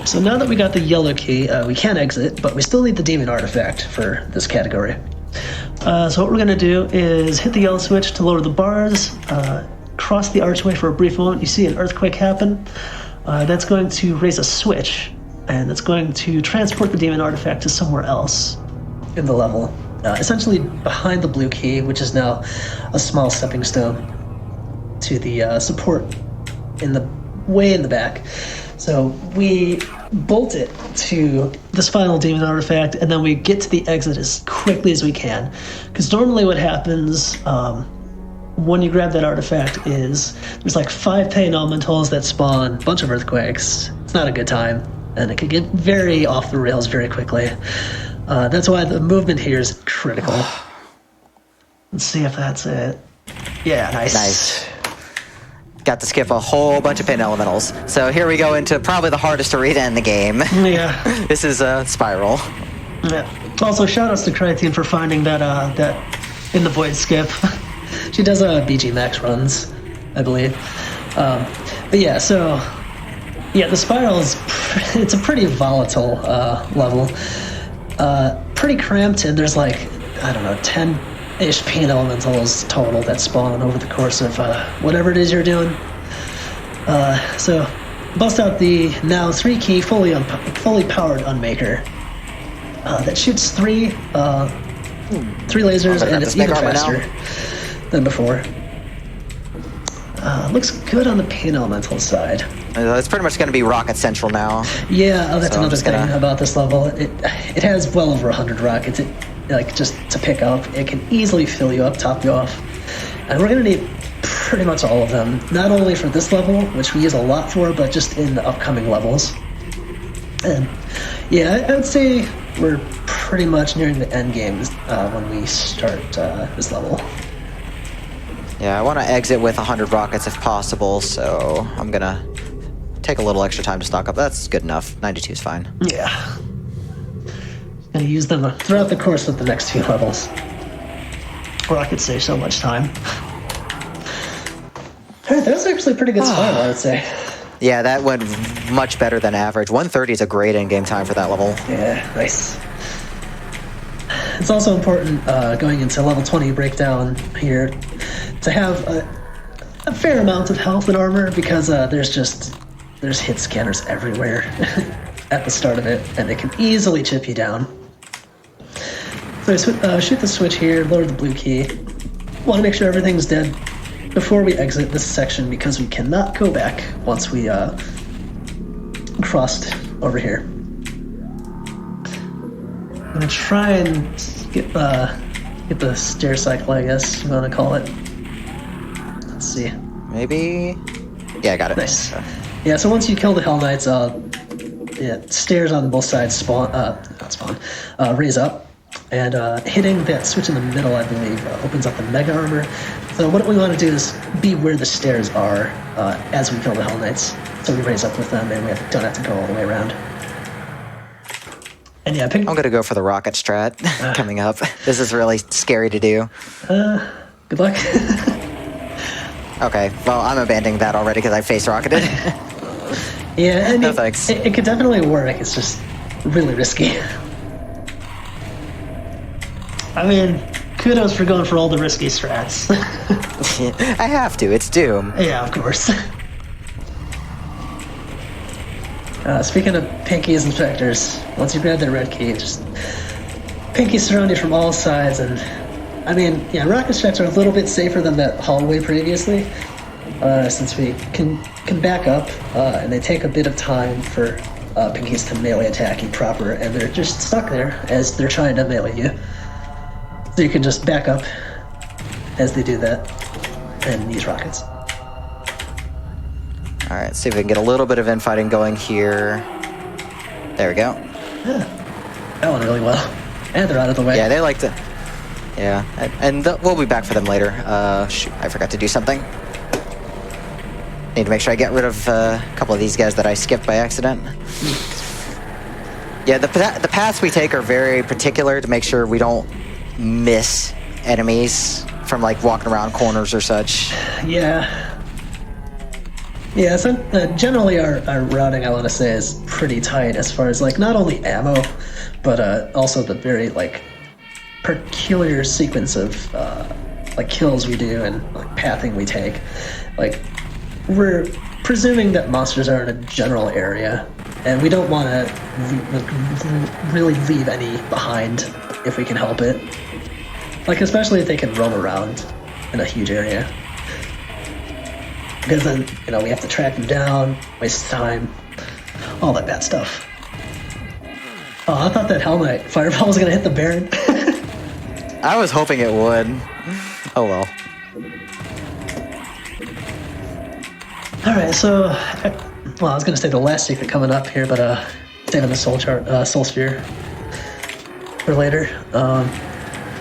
Speaker 3: So now that we got the yellow key, we can exit, but we still need the demon artifact for this category. So what we're going to do is hit the yellow switch to lower the bars, cross the archway for a brief moment. You see an earthquake happen. That's going to raise a switch, and that's going to transport the demon artifact to somewhere else in the level. Essentially behind the blue key, which is now a small stepping stone to the support way in the back. So we bolt it to this final demon artifact, and then we get to the exit as quickly as we can. Because normally what happens when you grab that artifact is there's like 5 pain elementals that spawn, a bunch of earthquakes. It's not a good time, and it could get very off the rails very quickly. That's why the movement here is critical. Let's see if that's it. Yeah, nice.
Speaker 2: got to skip a whole bunch of pin elementals. So here we go into probably the hardest to read in the game.
Speaker 3: Yeah.
Speaker 2: This is a Spiral.
Speaker 3: Yeah. Also, shout outs to Crytein for finding that that in the void skip. She does BG Max runs, I believe. But yeah, so yeah, the Spiral is it's a pretty volatile level. Pretty cramped, and there's like, I don't know, 10-ish pain elementals total that spawn over the course of whatever it is you're doing. So bust out the now 3-key fully powered Unmaker that shoots three lasers, and it's even faster than before. Looks good on the pain elemental side.
Speaker 2: It's pretty much going to be Rocket Central now.
Speaker 3: Yeah, that's another thing about this level. It has well over 100 rockets. Like, just to pick up, it can easily fill you up, top you off. And we're going to need pretty much all of them, not only for this level, which we use a lot for, but just in the upcoming levels. And yeah, I would say we're pretty much nearing the end game when we start this level.
Speaker 2: Yeah, I want to exit with 100 rockets if possible, so I'm going to take a little extra time to stock up. That's good enough. 92 is fine.
Speaker 3: Yeah. Gonna use them throughout the course of the next few levels, where I could save so much time. Alright, that was actually a pretty good Spiral, I would say.
Speaker 2: Yeah, that went much better than average. 130 is a great in-game time for that level.
Speaker 3: Yeah, nice. It's also important going into level 20 breakdown here to have a fair amount of health and armor, because there's hit scanners everywhere at the start of it, and they can easily chip you down. So shoot the switch here, lower the blue key. Want to make sure everything's dead before we exit this section, because we cannot go back once we crossed over here. I'm gonna try and get the stair cycle, I guess you want to call it. Let's see.
Speaker 2: Maybe? Yeah, I got it.
Speaker 3: Nice. Yeah, so once you kill the Hell Knights, stairs on both sides raise up, and hitting that switch in the middle, I believe, opens up the Mega Armor. So what we want to do is be where the stairs are as we kill the Hell Knights, so we raise up with them, and we don't have to go all the way around. And yeah,
Speaker 2: I'm going to go for the rocket strat coming up. This is really scary to do.
Speaker 3: Good luck.
Speaker 2: Okay, well, I'm abandoning that already because I face rocketed.
Speaker 3: Yeah,
Speaker 2: no thanks.
Speaker 3: It could definitely work. It's just really risky. I mean, kudos for going for all the risky strats.
Speaker 2: I have to. It's Doom.
Speaker 3: Yeah, of course. Speaking of pinkies and specters, once you grab that red key, just pinkies surround you from all sides, and I mean, yeah, rocket strats are a little bit safer than that hallway previously, since we can back up, and they take a bit of time for pinkies to melee attack you proper, and they're just stuck there as they're trying to melee you. So you can just back up as they do that, and use rockets.
Speaker 2: All right, let's see if we can get a little bit of infighting going here. There we go.
Speaker 3: Yeah, that went really well. And they're out of the way.
Speaker 2: Yeah, they like to... Yeah, and we'll be back for them later. Shoot, I forgot to do something. Need to make sure I get rid of a couple of these guys that I skipped by accident. Yeah, the paths we take are very particular to make sure we don't miss enemies from like walking around corners or such.
Speaker 3: Yeah. Yeah, so generally our routing, I want to say, is pretty tight as far as like not only ammo, but also the very like peculiar sequence of like kills we do and like pathing we take. Like we're presuming that monsters are in a general area, and we don't want to really leave any behind if we can help it. Like especially if they can roam around in a huge area. Because then, you know, we have to track them down, waste time, all that bad stuff. Oh, I thought that Hell Knight fireball was going to hit the Baron.
Speaker 2: I was hoping it would. Oh well.
Speaker 3: Alright, so... Well, I was going to say the last secret coming up here, but saving the Soul Sphere for later.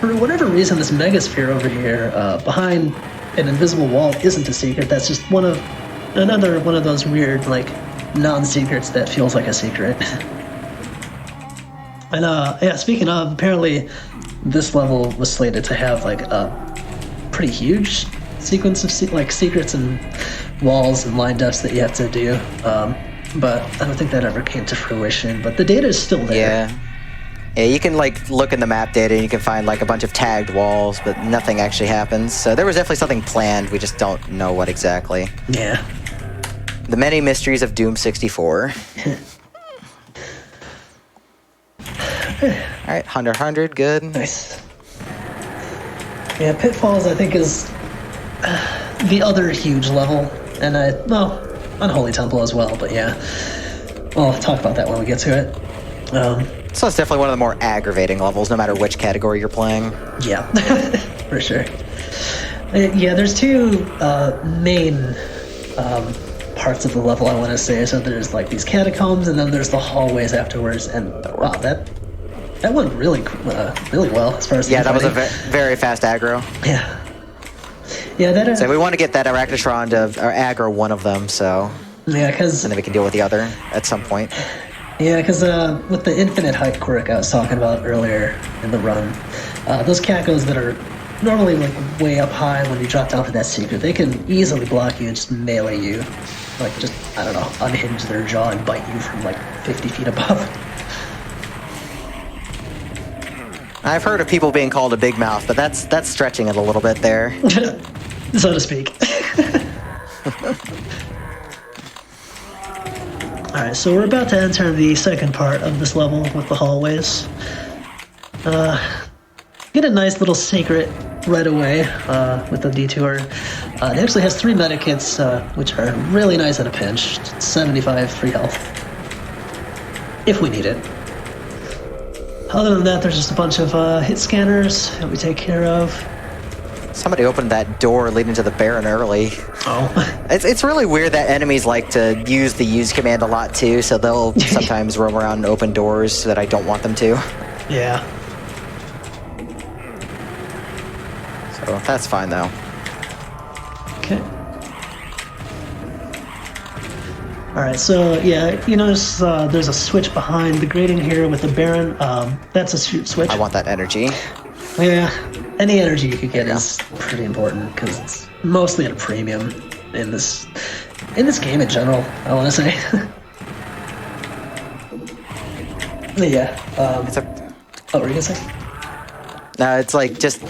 Speaker 3: For whatever reason, this Megasphere over here, behind an invisible wall isn't a secret. That's just another one of those weird, like, non-secrets that feels like a secret. And yeah, speaking of, apparently this level was slated to have like a pretty huge sequence of secrets and walls and line ups that you have to do. But I don't think that ever came to fruition. But the data is still there.
Speaker 2: Yeah, you can like look in the map data and you can find like a bunch of tagged walls, but nothing actually happens. So there was definitely something planned. We just don't know what exactly.
Speaker 3: Yeah.
Speaker 2: The many mysteries of Doom 64. All right, 100, good.
Speaker 3: Nice. Yeah, Pitfalls I think is the other huge level, and Unholy Temple as well. But yeah, I'll talk about that when we get to it.
Speaker 2: So it's definitely one of the more aggravating levels, no matter which category you're playing.
Speaker 3: Yeah, for sure. Yeah, there's two main parts of the level I want to say. So there's like these catacombs, and then there's the hallways afterwards. And wow, that went really well as far as
Speaker 2: that was a very fast aggro.
Speaker 3: Yeah, that is.
Speaker 2: So we want to get that Arachnotron to aggro one of them, so
Speaker 3: yeah, because
Speaker 2: and then we can deal with the other at some point.
Speaker 3: Yeah, because with the infinite height quirk I was talking about earlier in the run, those cacos that are normally like way up high when you drop down to that secret, they can easily block you and just melee you, like just I don't know, unhinge their jaw and bite you from like 50 feet above.
Speaker 2: I've heard of people being called a big mouth, but that's stretching it a little bit there.
Speaker 3: So to speak. Alright, so we're about to enter the second part of this level with the hallways. Get a nice little secret right away with the detour. It actually has 3 medikits, which are really nice at a pinch. 75 free health. If we need it. Other than that, there's just a bunch of hit scanners that we take care of.
Speaker 2: Somebody opened that door leading to the Baron early.
Speaker 3: Oh.
Speaker 2: It's really weird that enemies like to use the use command a lot too, so they'll sometimes roam around and open doors that I don't want them to.
Speaker 3: Yeah.
Speaker 2: So that's fine though.
Speaker 3: Okay. Alright, so yeah, you notice there's a switch behind the grating here with the Baron. That's a shoot switch.
Speaker 2: I want that energy.
Speaker 3: Yeah, any energy you could get is pretty important because it's mostly at a premium in this game in general, I want to say. Yeah. What were you gonna say?
Speaker 2: No, it's like just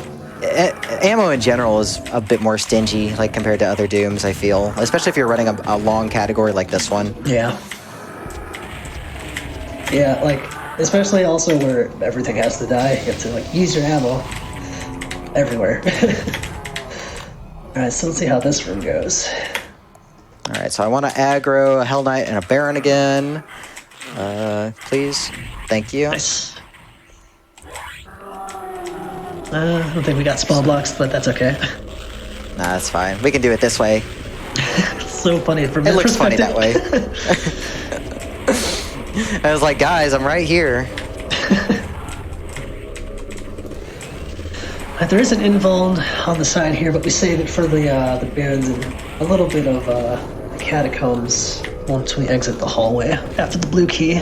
Speaker 2: ammo in general is a bit more stingy, like compared to other Dooms. I feel, especially if you're running a long category like this one.
Speaker 3: Yeah. Yeah, like especially also where everything has to die. You have to like use your ammo everywhere. All right, so let's see how this room goes.
Speaker 2: All right, so I want to aggro a Hell Knight and a Baron again. Please, thank you.
Speaker 3: Nice. I don't think we got spell blocks, but that's okay.
Speaker 2: Nah, that's fine. We can do it this way.
Speaker 3: It's so funny from
Speaker 2: It
Speaker 3: that
Speaker 2: looks funny that
Speaker 3: perspective.
Speaker 2: way. I was like, guys, I'm right here.
Speaker 3: There is an invuln on the side here, but we save it for the Barons and a little bit of the catacombs once we exit the hallway after the blue key.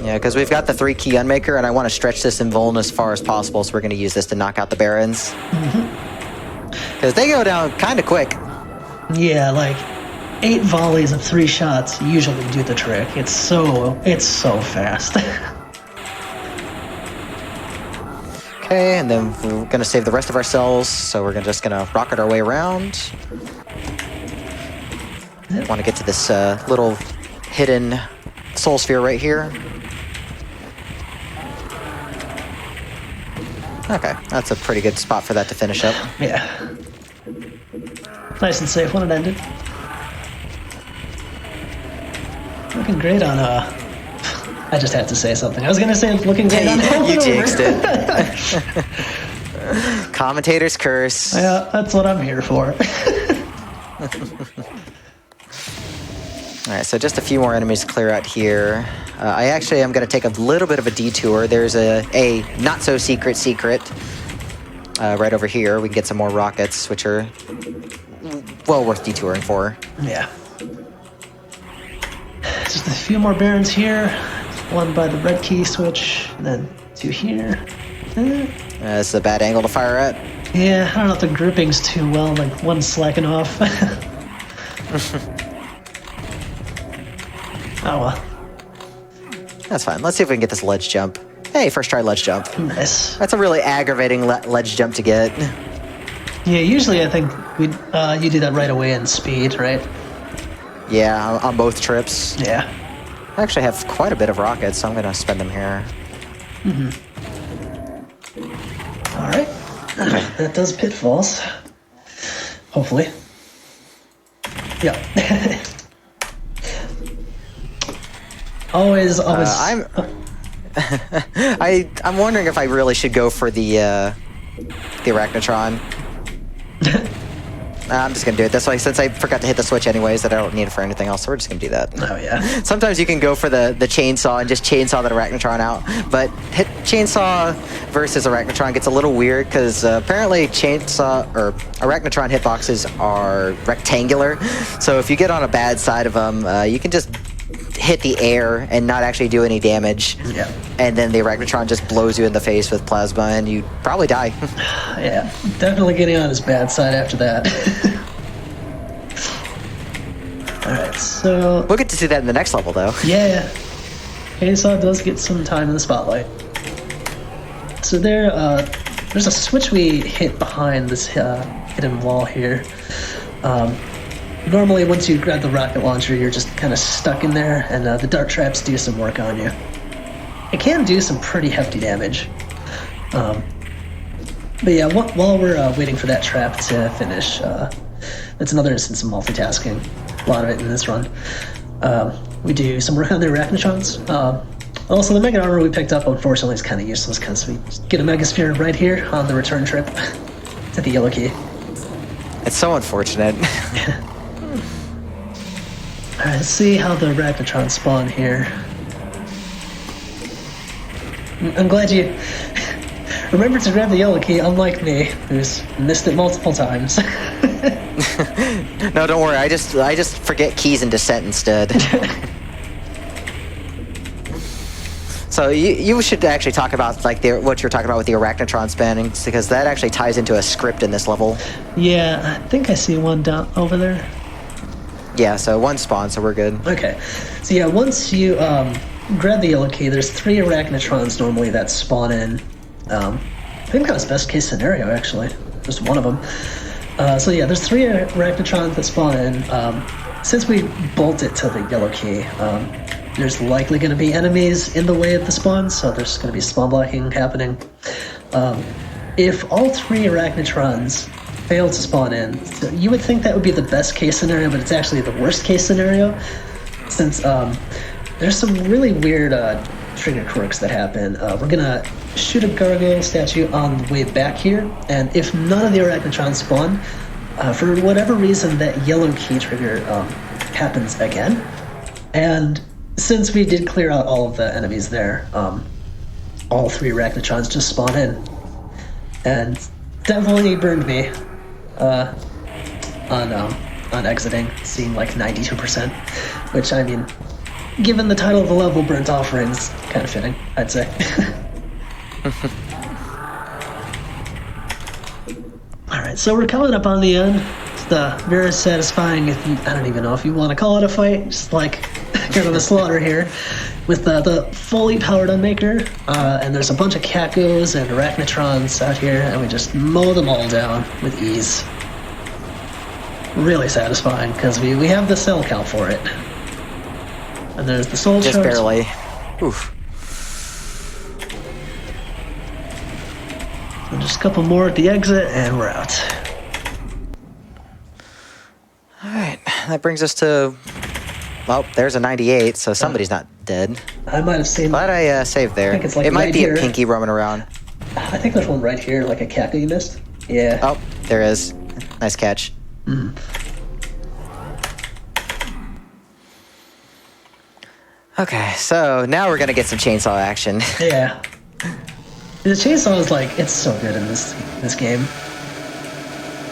Speaker 2: Yeah, because we've got the 3 key unmaker, and I want to stretch this invuln as far as possible, so we're going to use this to knock out the Barons. Because they go down kind of quick.
Speaker 3: Yeah, like 8 volleys of 3 shots usually do the trick. It's so fast.
Speaker 2: Okay, and then we're going to save the rest of our cells, so we're just going to rocket our way around. Want to get to this little hidden soul sphere right here. Okay, that's a pretty good spot for that to finish up.
Speaker 3: Yeah. Nice and safe when it ended. Looking great on I just had to say something. I was gonna say looking great on
Speaker 2: You jinxed it. Commentator's curse.
Speaker 3: Yeah, that's what I'm here for.
Speaker 2: All right, so just a few more enemies to clear out here. I actually am going to take a little bit of a detour. There's a not-so-secret right over here, we can get some more rockets, which are well worth detouring for.
Speaker 3: Yeah. Just a few more barons here. One by the red key switch, and then 2 here.
Speaker 2: It's a bad angle to fire at.
Speaker 3: Yeah, I don't know if the grouping's too well, like one's slacking off. Oh well.
Speaker 2: That's fine. Let's see if we can get this ledge jump. Hey, first try ledge jump.
Speaker 3: Nice.
Speaker 2: That's a really aggravating ledge jump to get.
Speaker 3: Yeah, usually I think you do that right away in speed, right?
Speaker 2: Yeah, on both trips.
Speaker 3: Yeah.
Speaker 2: I actually have quite a bit of rockets, so I'm going to spend them here.
Speaker 3: All right. That does pitfalls. Hopefully. Yeah. always.
Speaker 2: I'm wondering if I really should go for the Arachnotron. I'm just gonna do it this way since I forgot to hit the switch anyways. That I don't need it for anything else. So we're just gonna do that.
Speaker 3: Oh yeah.
Speaker 2: Sometimes you can go for the chainsaw and just chainsaw that Arachnotron out, but hit chainsaw versus Arachnotron gets a little weird because apparently chainsaw or Arachnotron hitboxes are rectangular. So if you get on a bad side of them, you can just hit the air and not actually do any damage.
Speaker 3: Yeah.
Speaker 2: And then the Arachnotron just blows you in the face with plasma and you probably die.
Speaker 3: Yeah, definitely getting on his bad side after that. Alright, so...
Speaker 2: We'll get to see that in the next level, though.
Speaker 3: Yeah. Chainsaw does get some time in the spotlight. So there's a switch we hit behind this hidden wall here. Normally, once you grab the rocket launcher, you're just kind of stuck in there, and the dart traps do some work on you. It can do some pretty hefty damage. But yeah, while we're waiting for that trap to finish, that's another instance of multitasking. A lot of it in this run. We do some work on the Arachnotrons. Also, the Mega Armor we picked up, unfortunately, is kind of useless because we get a Mega Sphere right here on the return trip to the yellow key.
Speaker 2: It's so unfortunate.
Speaker 3: Alright, let's see how the Arachnotrons spawn here. I'm glad you remember to grab the yellow key, unlike me, who's missed it multiple times.
Speaker 2: No, don't worry. I just forget keys in Descent instead. So you should actually talk about like what you're talking about with the Arachnotron spanning, because that actually ties into a script in this level.
Speaker 3: Yeah, I think I see one down over there.
Speaker 2: Yeah, so one spawn, so we're good.
Speaker 3: Okay, so yeah, once you grab the yellow key, there's 3 Arachnotrons normally that spawn in. I think that was best case scenario, actually. Just one of them. So yeah, there's 3 Arachnotrons that spawn in. Since we bolt it to the yellow key, there's likely going to be enemies in the way of the spawn, so there's going to be spawn blocking happening. If all 3 Arachnotrons fail to spawn in, so you would think that would be the best case scenario, but it's actually the worst case scenario, since there's some really weird trigger quirks that happen. We're gonna shoot a gargoyle statue on the way back here, and if none of the Arachnotrons spawn, for whatever reason that yellow key trigger happens again. And since we did clear out all of the enemies there, all 3 Arachnotrons just spawn in. And definitely burned me on exiting, seeing like 92%, which, I mean, given the title of the level, Burnt Offerings, kind of fitting, I'd say. Alright, so we're coming up on the end. It's very satisfying, I don't even know if you want to call it a fight, just like kind of a slaughter here, with the fully powered Unmaker, and there's a bunch of Cacos and Arachnotrons out here, and we just mow them all down with ease. Really satisfying, because we have the cell count for it. And there's the soul
Speaker 2: Just
Speaker 3: charge.
Speaker 2: barely. Oof.
Speaker 3: And just a couple more at the exit, and we're out.
Speaker 2: Alright, that brings us to... Well, there's a 98, so somebody's not dead.
Speaker 3: I might have seen...
Speaker 2: Glad I saved there.
Speaker 3: I think it's like
Speaker 2: it might
Speaker 3: right
Speaker 2: be
Speaker 3: here.
Speaker 2: a pinky roaming around.
Speaker 3: I think there's one right here, like a Caco you missed. Yeah.
Speaker 2: Oh, there is. Nice catch. Okay, so now we're gonna get some chainsaw action.
Speaker 3: Yeah. The chainsaw is like, it's so good in this game.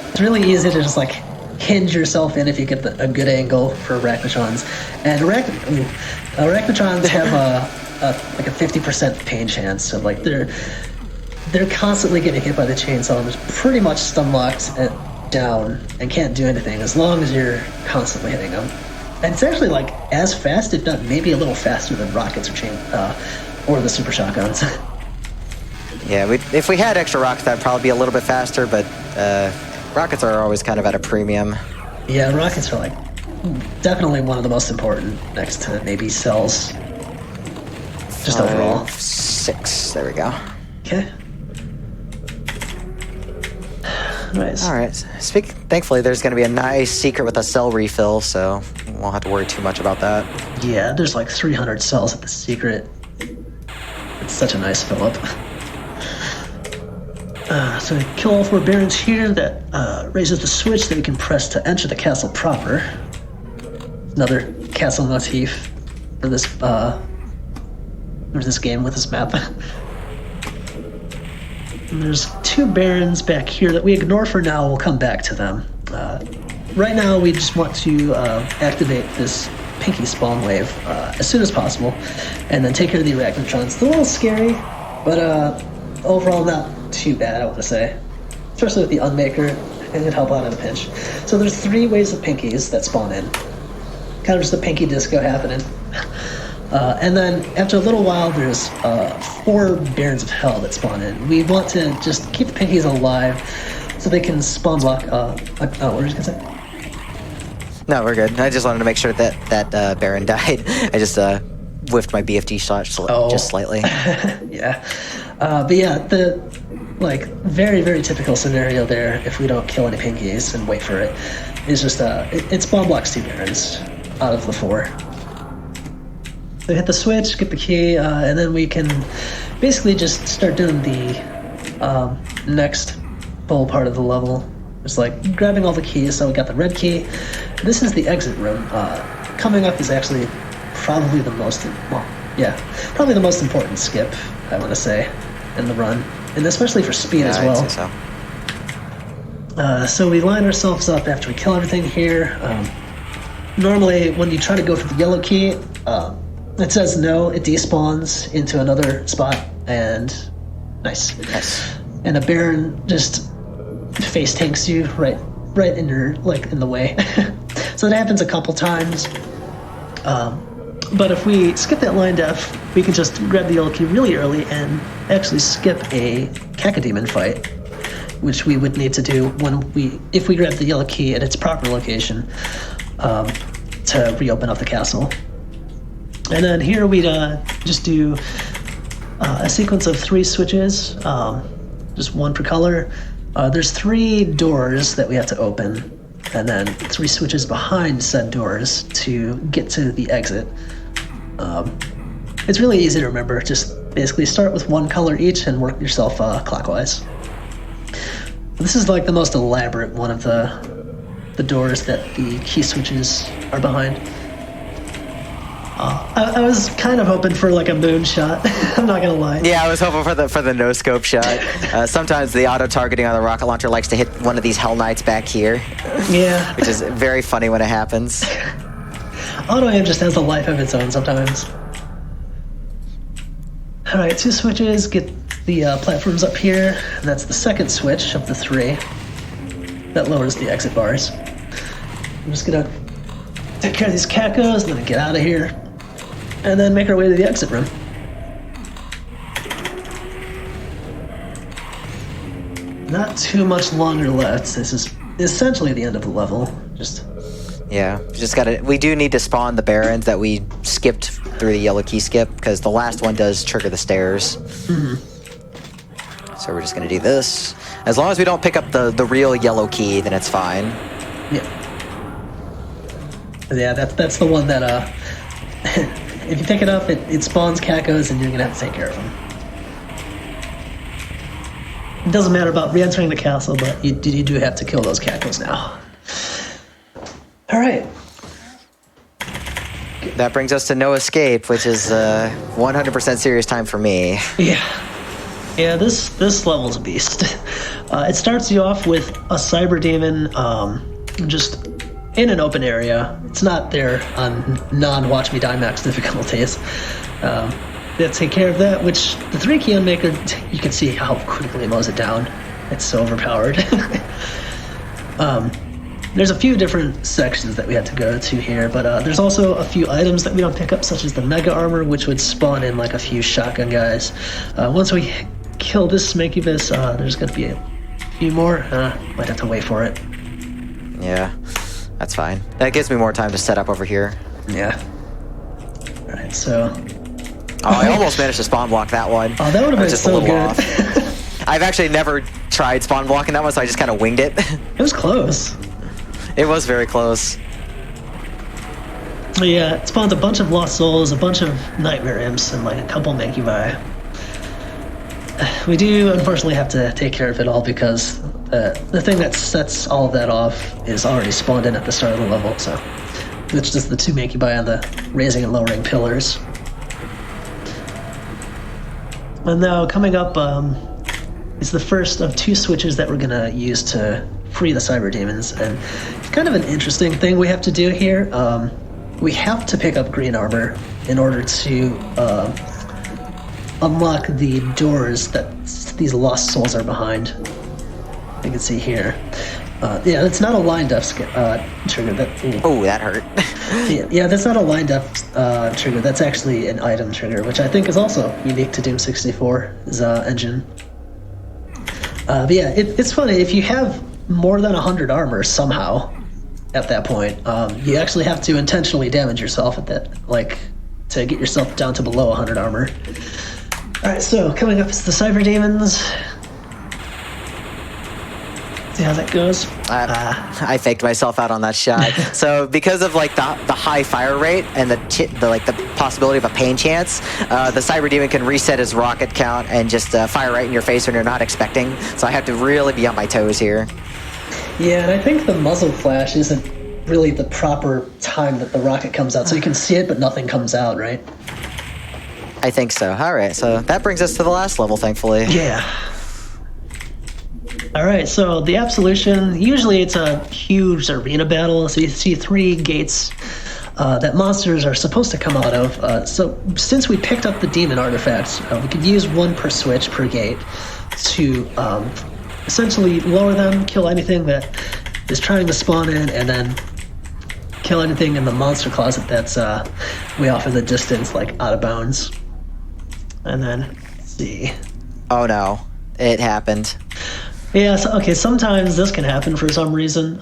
Speaker 3: It's really easy to just like hinge yourself in if you get a good angle for arachnotrons. And arachnotrons have like a 50% pain chance, so like they're constantly getting hit by the chainsaw and they're pretty much stun locked down and can't do anything as long as you're constantly hitting them. And it's actually like as fast, if not maybe a little faster than rockets or the super shotguns.
Speaker 2: Yeah, if we had extra rockets, that'd probably be a little bit faster, but rockets are always kind of at a premium.
Speaker 3: Yeah, rockets are like definitely one of the most important next to maybe cells. Just overall.
Speaker 2: 6, there we go.
Speaker 3: Okay. Nice.
Speaker 2: All right. Thankfully, there's going to be a nice secret with a cell refill, so we won't have to worry too much about that.
Speaker 3: Yeah, there's like 300 cells at the secret. It's such a nice fill up. So we kill all 4 barons here. That raises the switch that we can press to enter the castle proper. Another castle motif for this game with this map. And there's 2 barons back here that we ignore for now. We'll come back to them. Right now, we just want to activate this pinky spawn wave as soon as possible, and then take care of the arachnotrons. It's a little scary, but overall not too bad, I want to say. Especially with the Unmaker, it could help out in a pinch. So there's 3 waves of pinkies that spawn in. Kind of just a pinky disco happening. And then after a little while, there's 4 Barons of Hell that spawn in. We want to just keep the pinkies alive so they can spawn block. What were you going to say?
Speaker 2: No, we're good. I just wanted to make sure that Baron died. I just whiffed my BFG shot just slightly.
Speaker 3: Yeah. But yeah, the very, very typical scenario there, if we don't kill any pinkies and wait for it, is just it spawn blocks 2 Barons out of the 4. So hit the switch, get the key, and then we can basically just start doing the next full part of the level. Just like grabbing all the keys. So we got the red key. This is the exit room. Coming up is actually probably the most, probably the most important skip, I want to say, in the run, and especially for speed as well.
Speaker 2: I'd say so.
Speaker 3: So we line ourselves up after we kill everything here. Normally, when you try to go for the yellow key, it says no, it despawns into another spot, and nice. And a Baron just face tanks you right in your, in the way. So that happens a couple times. But if we skip that line def, we can just grab the yellow key really early and actually skip a Cacodemon fight, which we would need to do if we grab the yellow key at its proper location to reopen up the castle. And then here we'd just do a sequence of 3 switches, just 1 per color. There's 3 doors that we have to open, and then 3 switches behind said doors to get to the exit. It's really easy to remember. Just basically start with 1 color each and work yourself clockwise. This is like the most elaborate one of the doors that the key switches are behind. I was kind of hoping for like a moon shot. I'm not gonna lie.
Speaker 2: Yeah, I was hoping for the no scope shot. Sometimes the auto targeting on the rocket launcher likes to hit one of these Hell Knights back here.
Speaker 3: Yeah,
Speaker 2: which is very funny when it happens.
Speaker 3: Auto aim just has a life of its own sometimes. All right, 2 switches. Get the platforms up here. And that's the second switch of the 3 that lowers the exit bars. I'm just gonna take care of these cacos and then get out of here. And then make our way to the exit room. Not too much longer left. This is essentially the end of the level.
Speaker 2: We do need to spawn the Barons that we skipped through the yellow key skip, because the last one does trigger the stairs. So we're just gonna do this. As long as we don't pick up the real yellow key, then it's fine.
Speaker 3: Yeah, that's the one that if you pick it up, it spawns cacos and you're gonna have to take care of them. It doesn't matter about re-entering the castle, but you do have to kill those cacos now. All right.
Speaker 2: That brings us to no escape, which is 100% serious time for me.
Speaker 3: Yeah. Yeah, this level's a beast. It starts you off with a cyber demon, just in an open area. It's not there on non-Watch Me Die Max difficulties. They'll take care of that, which the 3-key Unmaker, you can see how quickly it mows it down. It's so overpowered. There's a few different sections that we had to go to here, but there's also a few items that we don't pick up, such as the Mega Armor, which would spawn in like a few shotgun guys. Once we kill this Smankybus, there's going to be a few more. Might have to wait for it.
Speaker 2: Yeah, that's fine. That gives me more time to set up over here.
Speaker 3: Yeah. All right, so...
Speaker 2: Oh, I almost managed to spawn block that one.
Speaker 3: Oh, that would have been
Speaker 2: just
Speaker 3: so
Speaker 2: a little
Speaker 3: good.
Speaker 2: off. I've actually never tried spawn blocking that one, so I just kind of winged it.
Speaker 3: It was close.
Speaker 2: It was very close.
Speaker 3: Yeah, it spawns a bunch of Lost Souls, a bunch of Nightmare Imps, and like a couple Mancubi. We do unfortunately have to take care of it all because the thing that sets all of that off is already spawned in at the start of the level, so it's just the 2 Mancubi on the raising and lowering pillars. And now coming up is the first of 2 switches that we're gonna use to free the cyber demons, and it's kind of an interesting thing we have to do here. We have to pick up green armor in order to unlock the doors that these lost souls are behind. You can see here. Yeah, it's not a lined up trigger.
Speaker 2: Oh, that hurt.
Speaker 3: Yeah, that's not a lined up trigger. That's actually an item trigger, which I think is also unique to Doom 64's engine. But yeah, it's funny. If you have more than 100 armor somehow at that point, you actually have to intentionally damage yourself at that, like, to get yourself down to below 100 armor. All right, so coming up is the cyber demons. See how that goes.
Speaker 2: I faked myself out on that shot. So because of like the high fire rate and the possibility of a pain chance, the cyber demon can reset his rocket count and just fire right in your face when you're not expecting. So I have to really be on my toes here.
Speaker 3: Yeah, and I think the muzzle flash isn't really the proper time that the rocket comes out. So you can see it, but nothing comes out, right?
Speaker 2: I think so. All right, so that brings us to the last level, thankfully.
Speaker 3: Yeah. All right, so the Absolution, usually it's a huge arena battle. So you see 3 gates that monsters are supposed to come out of. So since we picked up the demon artifacts, we could use 1 per switch per gate to essentially lower them, kill anything that is trying to spawn in, and then kill anything in the monster closet that's way off in the distance, like out of bounds. And then, let's see.
Speaker 2: Oh no, it happened.
Speaker 3: Yeah, so, okay, sometimes this can happen for some reason.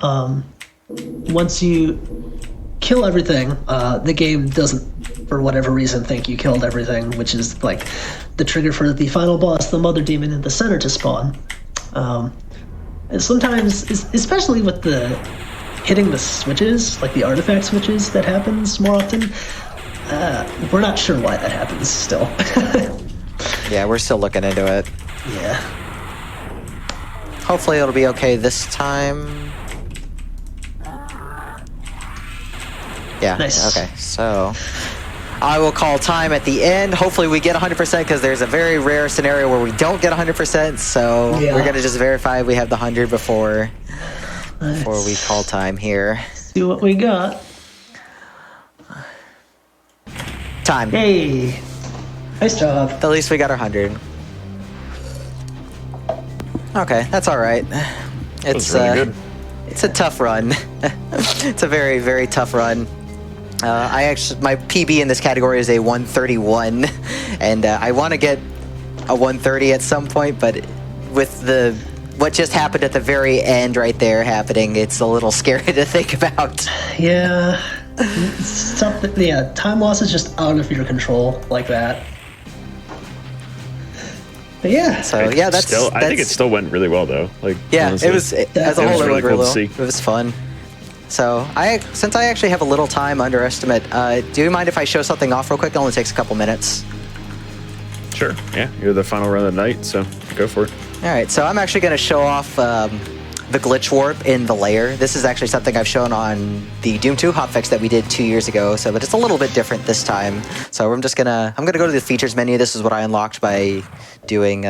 Speaker 3: Once you kill everything, the game doesn't, for whatever reason, think you killed everything, which is like the trigger for the final boss, the Mother Demon in the center, to spawn. And sometimes, especially with the hitting the switches, like the artifact switches, that happens more often. We're not sure why that happens still.
Speaker 2: Yeah, we're still looking into it.
Speaker 3: Yeah.
Speaker 2: Hopefully it'll be okay this time. Yeah,
Speaker 3: Nice.
Speaker 2: Okay, so I will call time at the end. Hopefully we get 100% because there's a very rare scenario where we don't get 100%, so
Speaker 3: Yeah.
Speaker 2: we're going to just verify we have the 100 before
Speaker 3: Let's
Speaker 2: we call time here.
Speaker 3: see what we got.
Speaker 2: Time.
Speaker 3: Hey, nice job.
Speaker 2: At least we got our 100. Okay, that's all right. It's
Speaker 1: really good.
Speaker 2: It's a tough run. It's a very, very tough run. My PB in this category is a 131, and I want to get a 130 at some point, but with what just happened at the very end right there happening, it's a little scary to think about.
Speaker 3: Yeah. Yeah, time loss is just out of your control like that. But yeah.
Speaker 2: So yeah, that's
Speaker 1: still. I think it still went really well though. Like
Speaker 2: yeah,
Speaker 1: honestly.
Speaker 2: it was as a
Speaker 1: It
Speaker 2: whole.
Speaker 1: was really cool to see.
Speaker 2: It was fun. So since I actually have a little time under estimate, do you mind if I show something off real quick? It only takes a couple minutes.
Speaker 1: Sure. Yeah, you're the final run of the night, so go for it.
Speaker 2: All right, so I'm actually going to show off the glitch warp in the layer. This is actually something I've shown on the Doom 2 hotfix that we did 2 years ago, so but it's a little bit different this time. So I'm gonna go to the features menu. This is what I unlocked by doing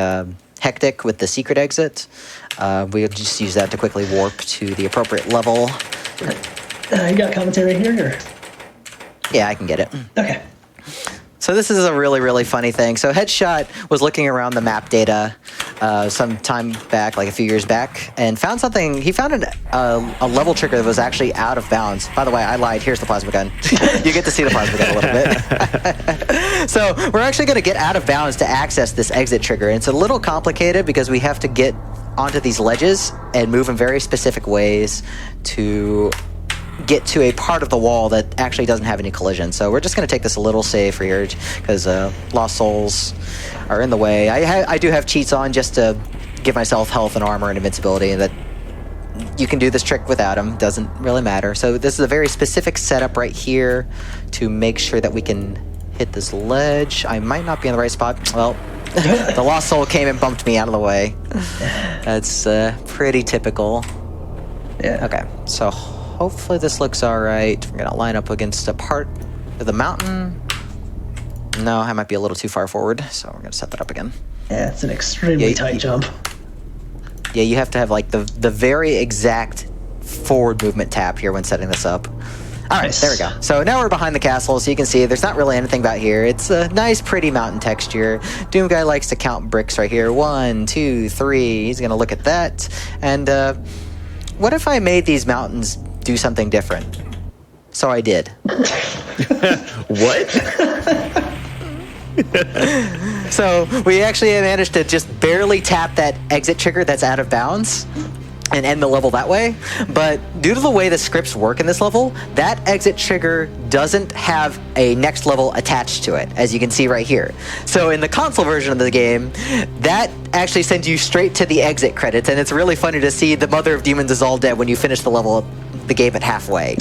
Speaker 2: Hectic with the secret exit. We'll just use that to quickly warp to the appropriate level.
Speaker 3: You got commentary here? Or?
Speaker 2: Yeah, I can get it.
Speaker 3: Okay.
Speaker 2: So this is a really, really funny thing. So Headshot was looking around the map data some time back, like a few years back, and found something. He found a level trigger that was actually out of bounds. By the way, I lied. Here's the plasma gun. You get to see the plasma gun a little bit. So we're actually going to get out of bounds to access this exit trigger. And it's a little complicated because we have to get onto these ledges and move in very specific ways to get to a part of the wall that actually doesn't have any collision. So we're just going to take this a little safer here because Lost Souls are in the way. I do have cheats on just to give myself health and armor and invincibility, and that you can do this trick without them. Doesn't really matter. So this is a very specific setup right here to make sure that we can hit this ledge. I might not be in the right spot. Well, the Lost Soul came and bumped me out of the way. That's pretty typical.
Speaker 3: Yeah.
Speaker 2: Okay, so hopefully this looks all right. We're gonna line up against a part of the mountain. No, I might be a little too far forward, so we're gonna set that up again.
Speaker 3: Yeah, it's an extremely tight jump.
Speaker 2: Yeah, you have to have like the very exact forward movement tap here when setting this up. All right, there we go. So now we're behind the castle, so you can see there's not really anything back here. It's a nice, pretty mountain texture. Doom Guy likes to count bricks right here. 1, 2, 3. He's gonna look at that. And what if I made these mountains do something different? So I did.
Speaker 1: What?
Speaker 2: So we actually managed to just barely tap that exit trigger that's out of bounds and end the level that way. But due to the way the scripts work in this level, that exit trigger doesn't have a next level attached to it, as you can see right here. So in the console version of the game, that actually sends you straight to the exit credits, and it's really funny to see the Mother of Demons is all dead when you finish the game at halfway.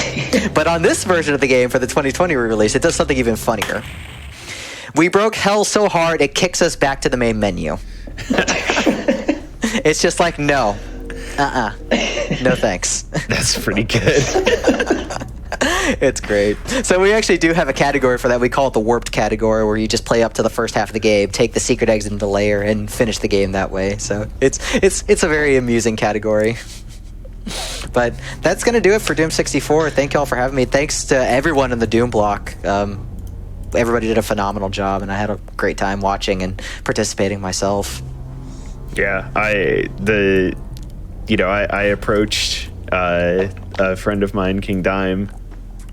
Speaker 2: But on this version of the game for the 2020 re-release, it does something even funnier. We broke hell so hard it kicks us back to the main menu. It's just like, no. No thanks.
Speaker 1: That's pretty good.
Speaker 2: It's great. So we actually do have a category for that. We call it the warped category, where you just play up to the first half of the game, take the secret exit into layer, and finish the game that way. So it's a very amusing category. But that's going to do it for Doom 64. Thank you all for having me. Thanks to everyone in the Doom block. Everybody did a phenomenal job, and I had a great time watching and participating myself.
Speaker 1: Yeah, I approached a friend of mine, King Dime,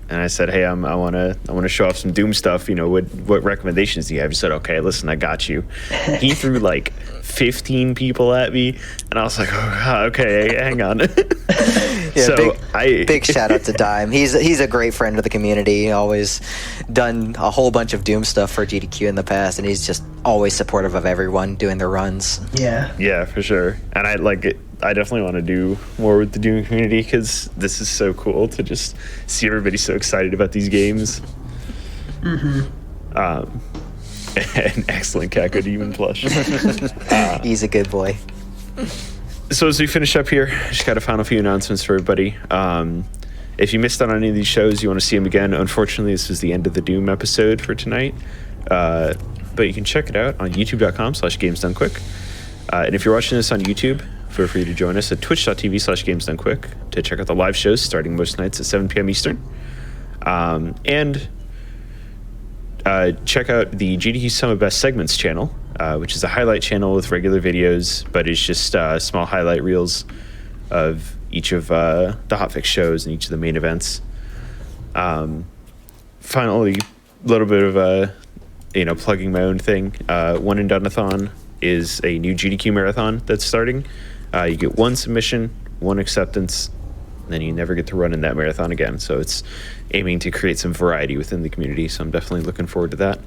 Speaker 1: and I said, "Hey, I want to show off some Doom stuff. You know, what recommendations do you have?" He said, "Okay, listen, I got you." He threw like 15 people at me, and I was like, "Oh, okay, hang on."
Speaker 2: Yeah,
Speaker 1: so
Speaker 2: big shout out to Dime. He's a great friend of the community. Always done a whole bunch of Doom stuff for GDQ in the past, and he's just always supportive of everyone doing their runs.
Speaker 3: Yeah,
Speaker 1: for sure. And I definitely want to do more with the Doom community, because this is so cool to just see everybody so excited about these games. An excellent Kako Demon plush.
Speaker 2: He's a good boy.
Speaker 1: So as we finish up here, just got a final few announcements for everybody. If you missed out on any of these shows, you want to see them again, unfortunately, this is the end of the Doom episode for tonight. But you can check it out on youtube.com/GamesDoneQuick. And if you're watching this on YouTube, feel free to join us at twitch.tv/GamesDoneQuick to check out the live shows starting most nights at 7 p.m. Eastern. And check out the GDQ Summit Best Segments channel, which is a highlight channel with regular videos, but it's just small highlight reels of each of the hotfix shows and each of the main events. Finally, a little bit of plugging my own thing. One and Doneathon is a new GDQ marathon that's starting. You get one submission, one acceptance, and then you never get to run in that marathon again. So it's aiming to create some variety within the community. So I'm definitely looking forward to that.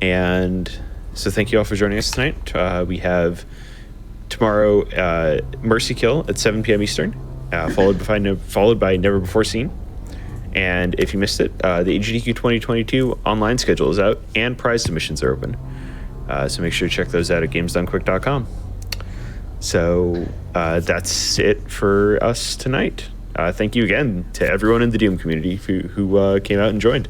Speaker 1: And so thank you all for joining us tonight. We have tomorrow Mercy Kill at 7 p.m. Eastern, followed by Never Before Seen. And if you missed it, the GDQ 2022 online schedule is out and prize submissions are open. So make sure to check those out at GamesDoneQuick.com. So that's it for us tonight. Thank you again to everyone in the Doom community who came out and joined.